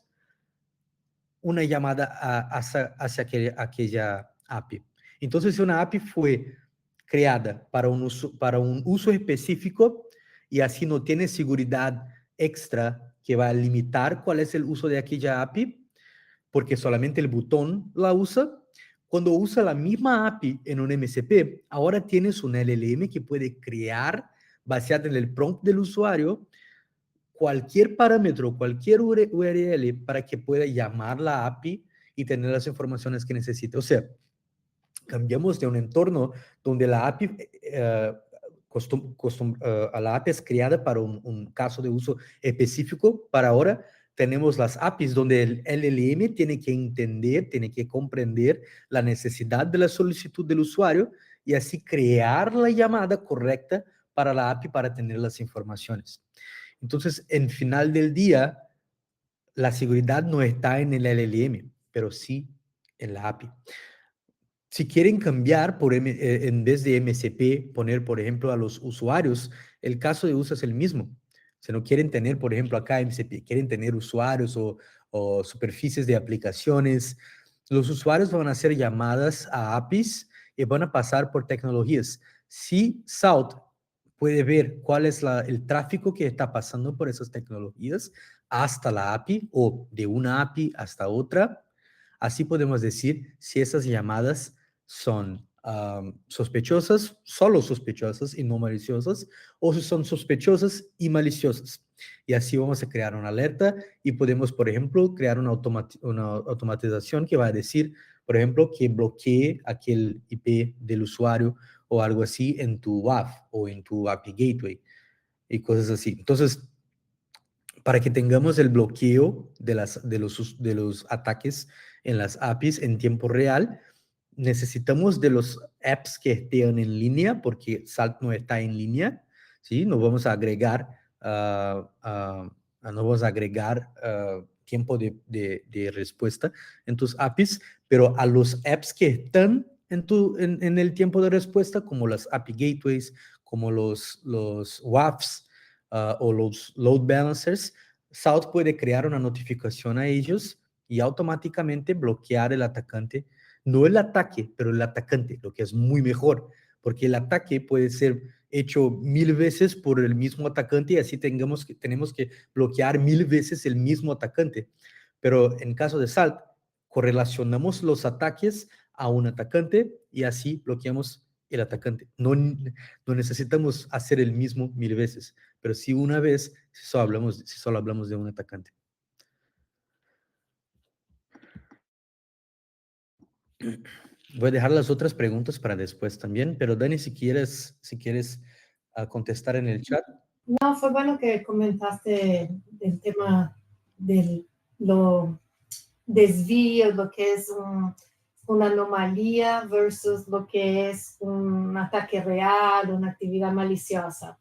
una llamada hacia aquella API. Entonces, si una API fue creada para un uso específico y así no tiene seguridad extra que va a limitar cuál es el uso de aquella API, porque solamente el botón la usa, cuando usa la misma API en un MCP, ahora tienes un LLM que puede crear, basado en el prompt del usuario, cualquier parámetro, cualquier URL para que pueda llamar la API y tener las informaciones que necesita. O sea, cambiamos de un entorno donde la API, la API es creada para un caso de uso específico, para ahora tenemos las APIs donde el LLM tiene que entender, tiene que comprender la necesidad de la solicitud del usuario y así crear la llamada correcta para la API para tener las informaciones. Entonces, en final del día, la seguridad no está en el LLM, pero sí en la API. Si quieren cambiar en vez de MCP, poner, por ejemplo, a los usuarios, el caso de uso es el mismo. Si no quieren tener, por ejemplo, acá MCP, quieren tener usuarios o superficies de aplicaciones, los usuarios van a hacer llamadas a APIs y van a pasar por tecnologías. Si South puede ver cuál es el tráfico que está pasando por esas tecnologías hasta la API o de una API hasta otra, así podemos decir si esas llamadas son sospechosas, solo sospechosas y no maliciosas, o si son sospechosas y maliciosas. Y así vamos a crear una alerta y podemos, por ejemplo, crear una automatización que va a decir, por ejemplo, que bloquee aquel IP del usuario o algo así en tu WAF o en tu API Gateway y cosas así. Entonces, para que tengamos el bloqueo de los ataques en las APIs en tiempo real, necesitamos de los apps que estén en línea, porque Salt no está en línea, ¿sí? No vamos a agregar, tiempo de respuesta en tus APIs, pero a los apps que están en el tiempo de respuesta, como las API Gateways, como los WAFs, o los load balancers, Salt puede crear una notificación a ellos y automáticamente bloquear el atacante, no el ataque, pero el atacante, lo que es muy mejor, porque el ataque puede ser hecho 1000 veces por el mismo atacante y así tenemos que bloquear 1000 veces el mismo atacante. Pero en caso de Salt, correlacionamos los ataques a un atacante y así bloqueamos el atacante. No necesitamos hacer el mismo 1000 veces, pero sí una vez si solo hablamos de un atacante. Voy a dejar las otras preguntas para después también, pero Dani, si quieres contestar en el chat. No, fue bueno que comentaste el tema de los desvíos, lo que es una anomalía versus lo que es un ataque real, una actividad maliciosa.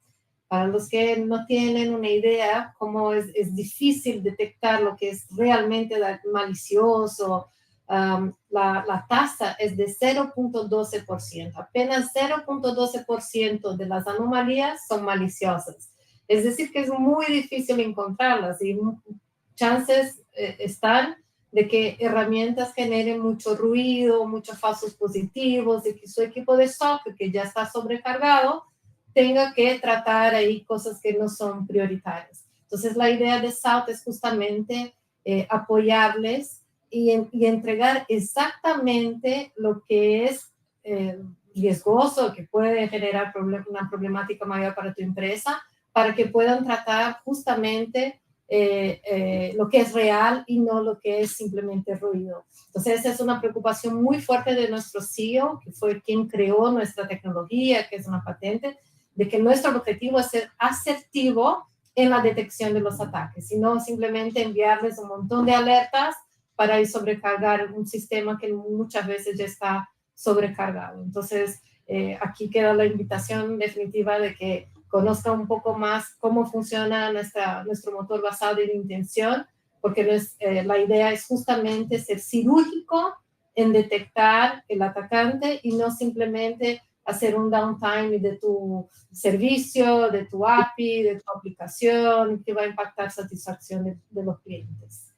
Para los que no tienen una idea, cómo es difícil detectar lo que es realmente malicioso, la tasa es de 0.12%. Apenas 0.12% de las anomalías son maliciosas. Es decir, que es muy difícil encontrarlas y chances están de que herramientas generen mucho ruido, muchos falsos positivos, de que su equipo de SOC, que ya está sobrecargado, tenga que tratar ahí cosas que no son prioritarias. Entonces, la idea de Salt es justamente apoyarles y entregar exactamente lo que es riesgoso, que puede generar una problemática mayor para tu empresa, para que puedan tratar justamente lo que es real y no lo que es simplemente ruido. Entonces, esa es una preocupación muy fuerte de nuestro CEO, que fue quien creó nuestra tecnología, que es una patente, de que nuestro objetivo es ser asertivo en la detección de los ataques, y no simplemente enviarles un montón de alertas para ir sobrecargar un sistema que muchas veces ya está sobrecargado. Entonces, aquí queda la invitación definitiva de que conozcan un poco más cómo funciona nuestro motor basado en intención, porque la idea es justamente ser cirúrgico en detectar el atacante y no simplemente hacer un downtime de tu servicio, de tu API, de tu aplicación, que va a impactar satisfacción de los clientes.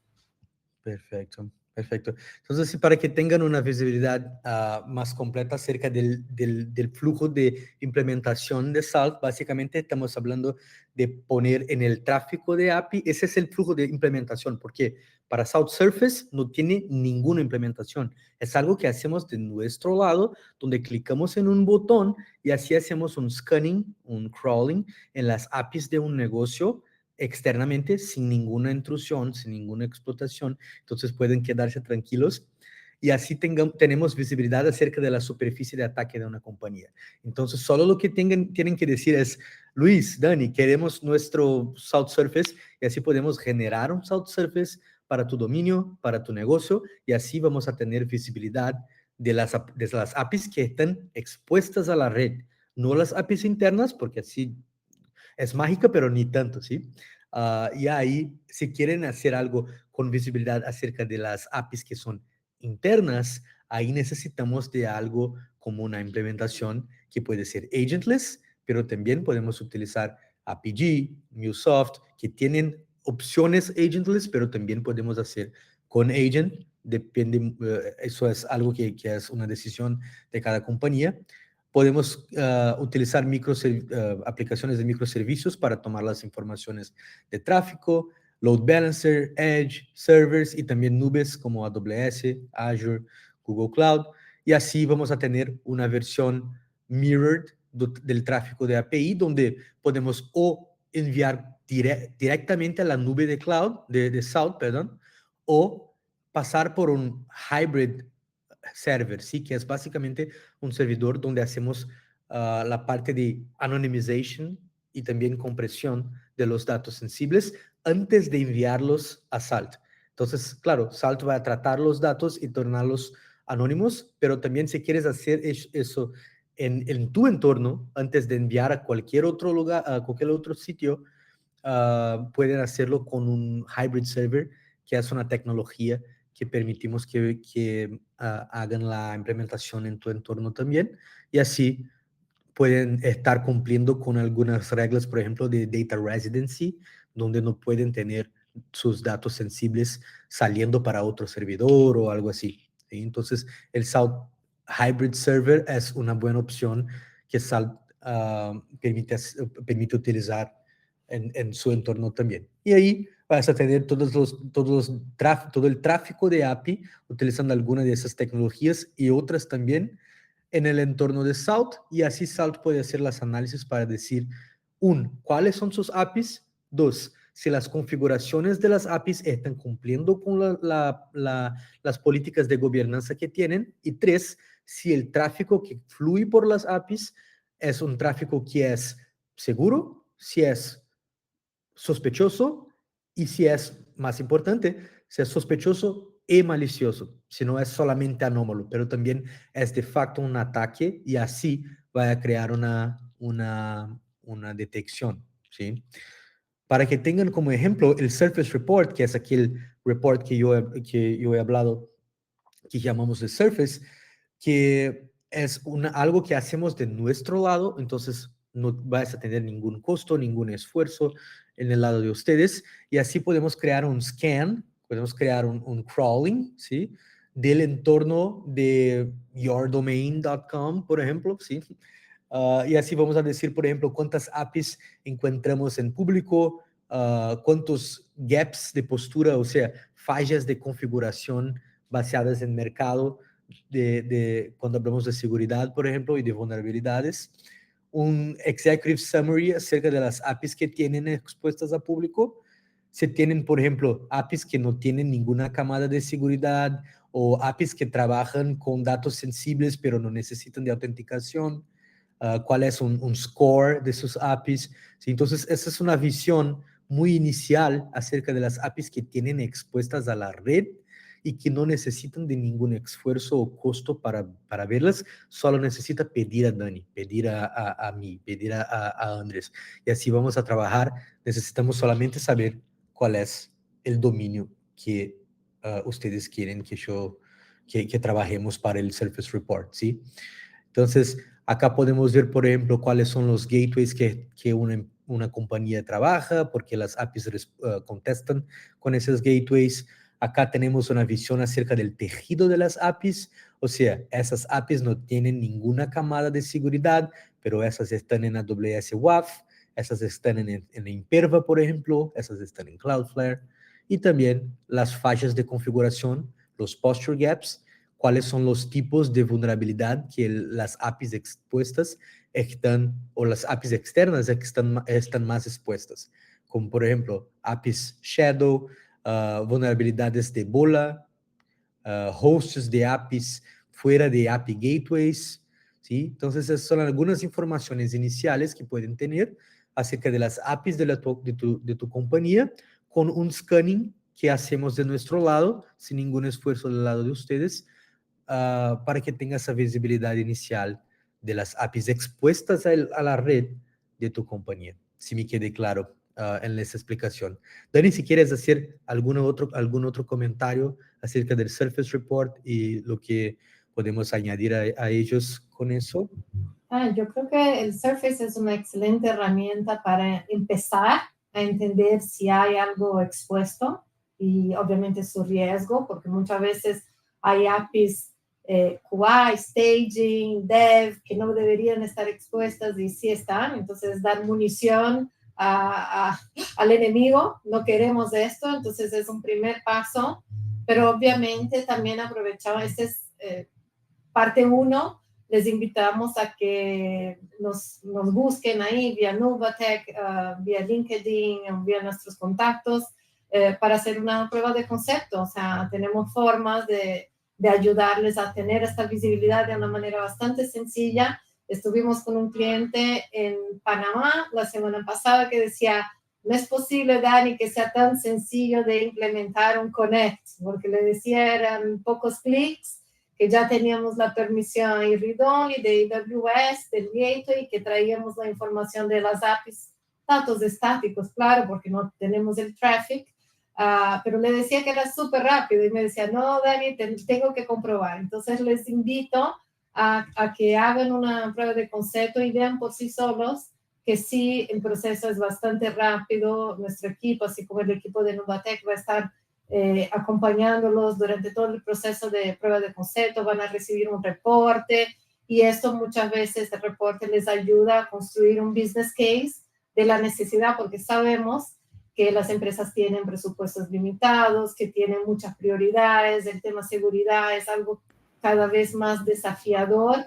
Perfecto, perfecto. Entonces, sí, para que tengan una visibilidad más completa acerca del flujo de implementación de Salt, básicamente estamos hablando de poner en el tráfico de API, ese es el flujo de implementación, porque para Salt Surface no tiene ninguna implementación. Es algo que hacemos de nuestro lado, donde clicamos en un botón y así hacemos un scanning, un crawling en las APIs de un negocio externamente sin ninguna intrusión, sin ninguna explotación. Entonces pueden quedarse tranquilos y así tenemos visibilidad acerca de la superficie de ataque de una compañía. Entonces solo lo que tienen que decir es, Luis, Dani, queremos nuestro Salt Surface, y así podemos generar un Salt Surface para tu dominio, para tu negocio, y así vamos a tener visibilidad de las APIs que están expuestas a la red, no las APIs internas, porque así es mágica, pero ni tanto, ¿sí? Y ahí, si quieren hacer algo con visibilidad acerca de las APIs que son internas, ahí necesitamos de algo como una implementación que puede ser agentless, pero también podemos utilizar APG, MuleSoft, que tienen opciones agentless, pero también podemos hacer con agent. Depende, eso es algo que es una decisión de cada compañía. Podemos utilizar aplicaciones de microservicios para tomar las informaciones de tráfico, load balancer, edge, servers y también nubes como AWS, Azure, Google Cloud. Y así vamos a tener una versión mirrored del tráfico de API, donde podemos o enviar directamente a la nube de cloud, de Salt, perdón, o pasar por un hybrid server, sí, que es básicamente un servidor donde hacemos la parte de anonymization y también compresión de los datos sensibles antes de enviarlos a Salt. Entonces, claro, Salt va a tratar los datos y tornarlos anónimos, pero también si quieres hacer eso en tu entorno, antes de enviar a cualquier otro lugar, a cualquier otro sitio, pueden hacerlo con un hybrid server, que es una tecnología que permitimos que hagan la implementación en tu entorno también, y así pueden estar cumpliendo con algunas reglas, por ejemplo, de data residency, donde no pueden tener sus datos sensibles saliendo para otro servidor o algo así. ¿Sí? Entonces, el Salt Hybrid Server es una buena opción que Salt permite utilizar en su entorno también. Y ahí vas a tener todo el tráfico de API utilizando alguna de esas tecnologías y otras también en el entorno de Salt, y así Salt puede hacer las análisis para decir, cuáles son sus APIs, dos, si las configuraciones de las APIs están cumpliendo con las políticas de gobernanza que tienen, y tres, si el tráfico que fluye por las APIs es un tráfico que es seguro, si es sospechoso y si es, más importante, si es sospechoso y malicioso, si no es solamente anómalo, pero también es de facto un ataque y así va a crear una detección, ¿sí? Para que tengan como ejemplo el Surface Report, que es aquel report que yo he hablado, que llamamos de Surface, que es algo que hacemos de nuestro lado, entonces no vais a tener ningún costo, ningún esfuerzo en el lado de ustedes, y así podemos crear un scan, podemos crear un crawling, ¿sí? Del entorno de yourdomain.com, por ejemplo, ¿sí? Y así vamos a decir, por ejemplo, cuántas APIs encontramos en público, cuántos gaps de postura, o sea, fallas de configuración basadas en mercado cuando hablamos de seguridad, por ejemplo, y de vulnerabilidades. Un executive summary acerca de las APIs que tienen expuestas a público. Se tienen, por ejemplo, APIs que no tienen ninguna camada de seguridad o APIs que trabajan con datos sensibles pero no necesitan de autenticación. Cuál es un score de sus APIs. ¿Sí? Entonces, esa es una visión muy inicial acerca de las APIs que tienen expuestas a la red y que no necesitan de ningún esfuerzo o costo para verlas, solo necesita pedir a Dani, pedir a mí, pedir a Andrés. Y así vamos a trabajar. Necesitamos solamente saber cuál es el dominio que ustedes quieren que trabajemos para el Surface Report, ¿sí? Entonces, acá podemos ver, por ejemplo, cuáles son los gateways que una compañía trabaja, porque las APIs contestan con esos gateways. Acá tenemos una visión acerca del tejido de las APIs, o sea, esas APIs no tienen ninguna camada de seguridad, pero esas están en AWS WAF, esas están en Imperva, por ejemplo, esas están en Cloudflare, y también las fallas de configuración, los posture gaps, cuáles son los tipos de vulnerabilidad que las APIs expuestas están, o las APIs externas están más expuestas, como por ejemplo APIs Shadow, vulnerabilidades de bola, hosts de APIs fuera de API gateways, ¿sí? Entonces, esas son algunas informaciones iniciales que pueden tener acerca de las APIs de tu compañía con un scanning que hacemos de nuestro lado, sin ningún esfuerzo del lado de ustedes, para que tenga esa visibilidad inicial de las APIs expuestas a la red de tu compañía. Si me quede claro en esa explicación. Dani, si quieres hacer algún otro comentario acerca del Surface Report y lo que podemos añadir a ellos con eso. Yo creo que el Surface es una excelente herramienta para empezar a entender si hay algo expuesto y obviamente su riesgo, porque muchas veces hay APIs QA, staging, dev, que no deberían estar expuestas y sí están. Entonces, dar munición al enemigo, no queremos esto, entonces es un primer paso, pero obviamente también aprovechamos, esta es parte 1, les invitamos a que nos busquen ahí vía Nubatech, vía LinkedIn, vía nuestros contactos, para hacer una prueba de concepto. O sea, tenemos formas de ayudarles a tener esta visibilidad de una manera bastante sencilla. Estuvimos con un cliente en Panamá la semana pasada que decía, no es posible, Dani, que sea tan sencillo de implementar un Connect, porque le decía eran pocos clics, que ya teníamos la permisión read-only de AWS, del gateway, que traíamos la información de las APIs, datos estáticos, claro, porque no tenemos el traffic, pero le decía que era súper rápido y me decía, no, Dani, tengo que comprobar. Entonces les invito a que hagan una prueba de concepto y vean por sí solos que sí, el proceso es bastante rápido. Nuestro equipo, así como el equipo de Nubatech, va a estar acompañándolos durante todo el proceso de prueba de concepto, van a recibir un reporte y esto muchas veces el reporte les ayuda a construir un business case de la necesidad, porque sabemos que las empresas tienen presupuestos limitados, que tienen muchas prioridades, el tema seguridad es algo cada vez más desafiador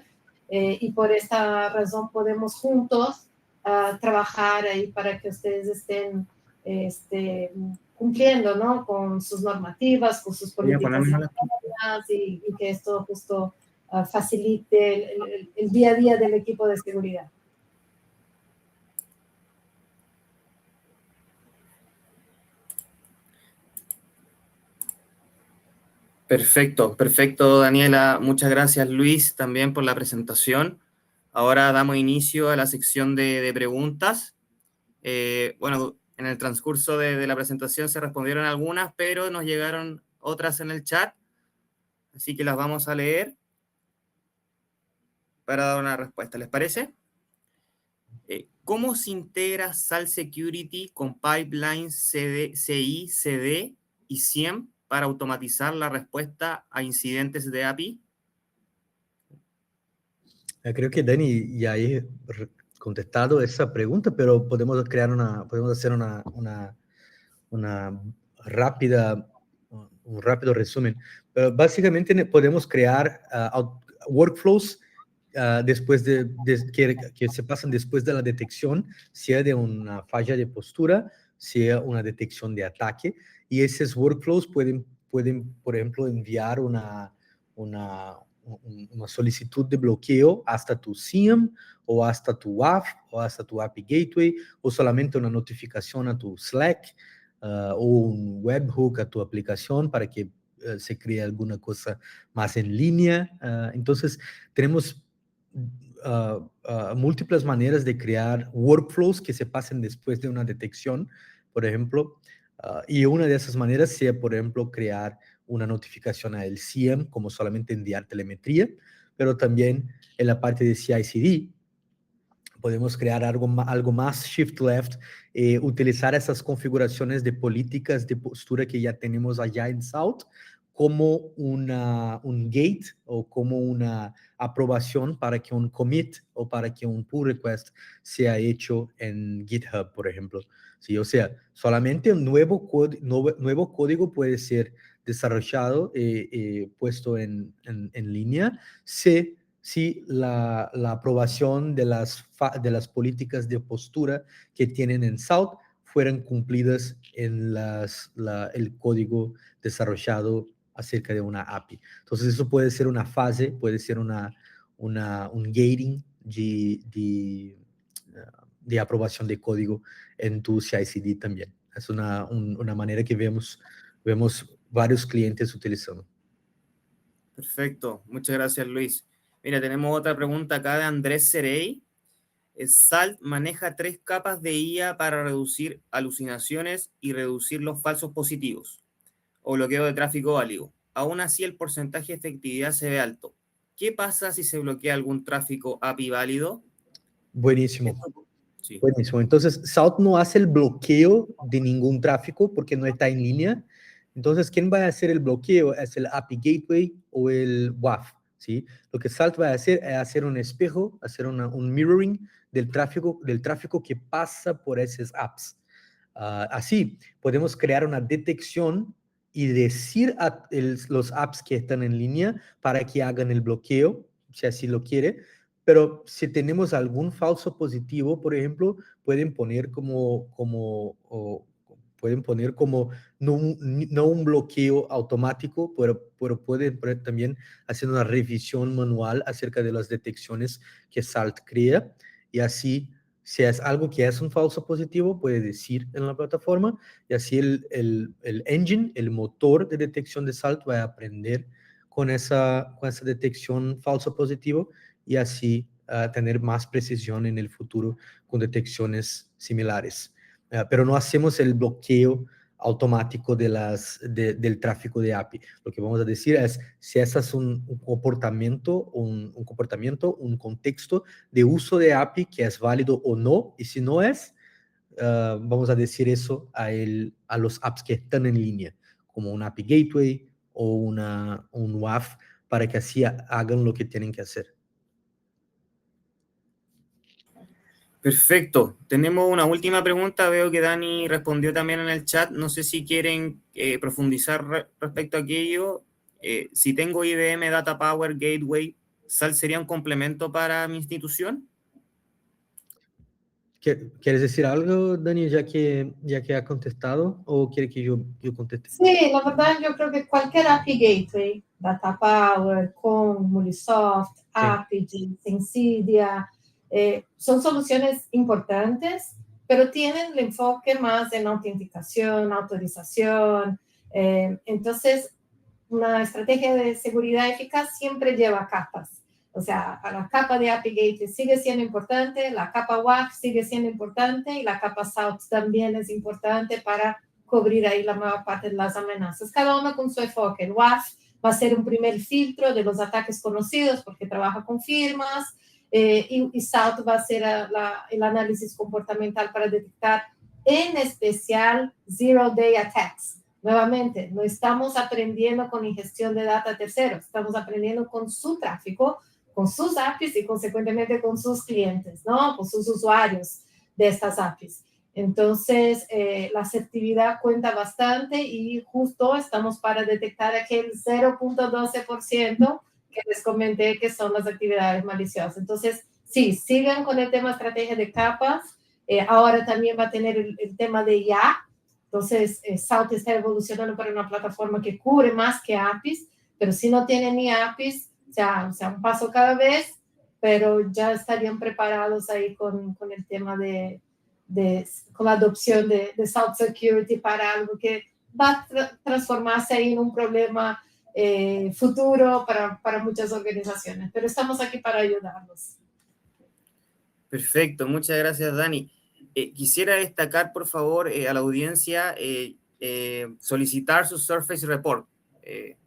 y por esta razón podemos juntos trabajar ahí para que ustedes estén cumpliendo, ¿no? Con sus normativas, con sus políticas internas y que esto justo facilite el día a día del equipo de seguridad. Perfecto, perfecto, Daniela. Muchas gracias, Luis, también por la presentación. Ahora damos inicio a la sección de preguntas. Bueno, en el transcurso de la presentación se respondieron algunas, pero nos llegaron otras en el chat, así que las vamos a leer para dar una respuesta. ¿Les parece? ¿Cómo se integra SAL Security con pipelines CI, CD y SIEM para automatizar la respuesta a incidentes de API? Creo que Dani ya ha contestado esa pregunta, pero podemos hacer una rápida, un rápido resumen. Pero básicamente podemos crear workflows después que se pasan después de la detección, sea de una falla de postura, sea una detección de ataque, y esos workflows pueden por ejemplo, enviar una solicitud de bloqueo hasta tu SIEM o hasta tu WAF o hasta tu API Gateway, o solamente una notificación a tu Slack o un webhook a tu aplicación para que se cree alguna cosa más en línea. Entonces, tenemos múltiples maneras de crear workflows que se pasen después de una detección, por ejemplo, y una de esas maneras sea, por ejemplo, crear una notificación al SIEM, como solamente enviar telemetría, pero también en la parte de CI/CD podemos crear algo más shift left, utilizar esas configuraciones de políticas de postura que ya tenemos allá en South como un gate o como una aprobación para que un commit o para que un pull request sea hecho en GitHub, por ejemplo. Sí, o sea, solamente un nuevo código puede ser desarrollado, puesto en línea, si la aprobación de las políticas de postura que tienen en South fueran cumplidas en el código desarrollado acerca de una API. Entonces, eso puede ser una fase, puede ser un gating de aprobación de código en tu CI/CD también. Es una manera que vemos varios clientes utilizando. Perfecto, muchas gracias, Luis. Mira, tenemos otra pregunta acá de Andrés Cerey. Salt maneja 3 capas de IA para reducir alucinaciones y reducir los falsos positivos o bloqueo de tráfico válido. Aún así, el porcentaje de efectividad se ve alto. ¿Qué pasa si se bloquea algún tráfico API válido? Buenísimo. Sí. Buenísimo. Entonces, Salt no hace el bloqueo de ningún tráfico porque no está en línea. Entonces, ¿quién va a hacer el bloqueo? Es el API Gateway o el WAF, ¿sí? Lo que Salt va a hacer es hacer un espejo, hacer un mirroring del tráfico que pasa por esas apps. Así, podemos crear una detección y decir a los apps que están en línea para que hagan el bloqueo, si así lo quiere. Pero si tenemos algún falso positivo, por ejemplo, pueden poner no un bloqueo automático, pero pueden también hacer una revisión manual acerca de las detecciones que Salt crea, y así, si es algo que es un falso positivo, puede decir en la plataforma, y así el engine, el motor de detección de Salt va a aprender con esa detección falso positivo, y así tener más precisión en el futuro con detecciones similares. Pero no hacemos el bloqueo automático del tráfico de API. Lo que vamos a decir es si ese es un comportamiento, un contexto de uso de API que es válido o no, y si no es, vamos a decir eso a los apps que están en línea, como un API Gateway o un WAF, para que así hagan lo que tienen que hacer. Perfecto. Tenemos una última pregunta. Veo que Dani respondió también en el chat. No sé si quieren profundizar respecto a aquello. Si tengo IBM Data Power Gateway, ¿SAL sería un complemento para mi institución? ¿Quieres decir algo, Dani, ya que ha contestado, o quiere que yo conteste? Sí, la verdad yo creo que cualquier API Gateway, Data Power, Kong, Mulisoft, Apigee, Insidia, son soluciones importantes, pero tienen el enfoque más en autenticación, autorización. Entonces, una estrategia de seguridad eficaz siempre lleva capas. O sea, la capa de API Gateway sigue siendo importante, la capa WAF sigue siendo importante, y la capa South también es importante para cubrir ahí la mayor parte de las amenazas. Cada uno con su enfoque. El WAF va a ser un primer filtro de los ataques conocidos porque trabaja con firmas, y South va a ser el análisis comportamental para detectar en especial zero-day attacks. Nuevamente, no estamos aprendiendo con ingestión de data terceros, estamos aprendiendo con su tráfico, con sus APIs y consecuentemente con sus clientes, ¿no? Con sus usuarios de estas APIs. Entonces, la asertividad cuenta bastante y justo estamos para detectar aquel 0.12% que les comenté que son las actividades maliciosas. Entonces, sí, sigan con el tema estrategia de capas. Ahora también va a tener el tema de IA. Entonces, Salt está evolucionando para una plataforma que cubre más que APIs, pero si no tienen ni APIs, o sea, un paso cada vez, pero ya estarían preparados ahí con el tema con la adopción de Salt Security para algo que va a transformarse ahí en un problema futuro para muchas organizaciones. Pero estamos aquí para ayudarlos. Perfecto, muchas gracias, Dani. Quisiera destacar, por favor, a la audiencia solicitar su Surface Report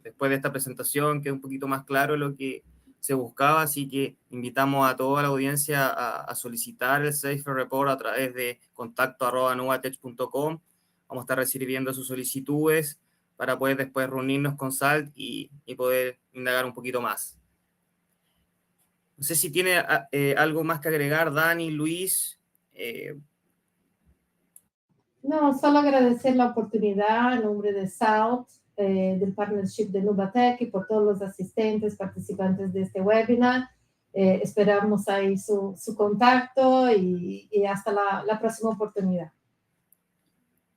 después de esta presentación, que es un poquito más claro lo que se buscaba, así que invitamos a toda la audiencia a solicitar el Surface Report a través de contacto@nubatech.com. Vamos a estar recibiendo sus solicitudes para poder después reunirnos con SALT y poder indagar un poquito más. No sé si tiene algo más que agregar, Dani, Luis. No, solo agradecer la oportunidad en nombre de SALT, del partnership de Nubatech y por todos los asistentes, participantes de este webinar. Esperamos ahí su contacto y hasta la próxima oportunidad.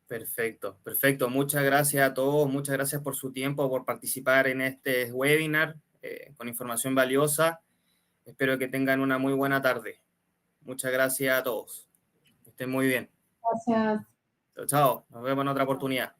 Perfecto, perfecto. Muchas gracias a todos. Muchas gracias por su tiempo, por participar en este webinar con información valiosa. Espero que tengan una muy buena tarde. Muchas gracias a todos. Que estén muy bien. Gracias. Chao, chao. Nos vemos en otra oportunidad.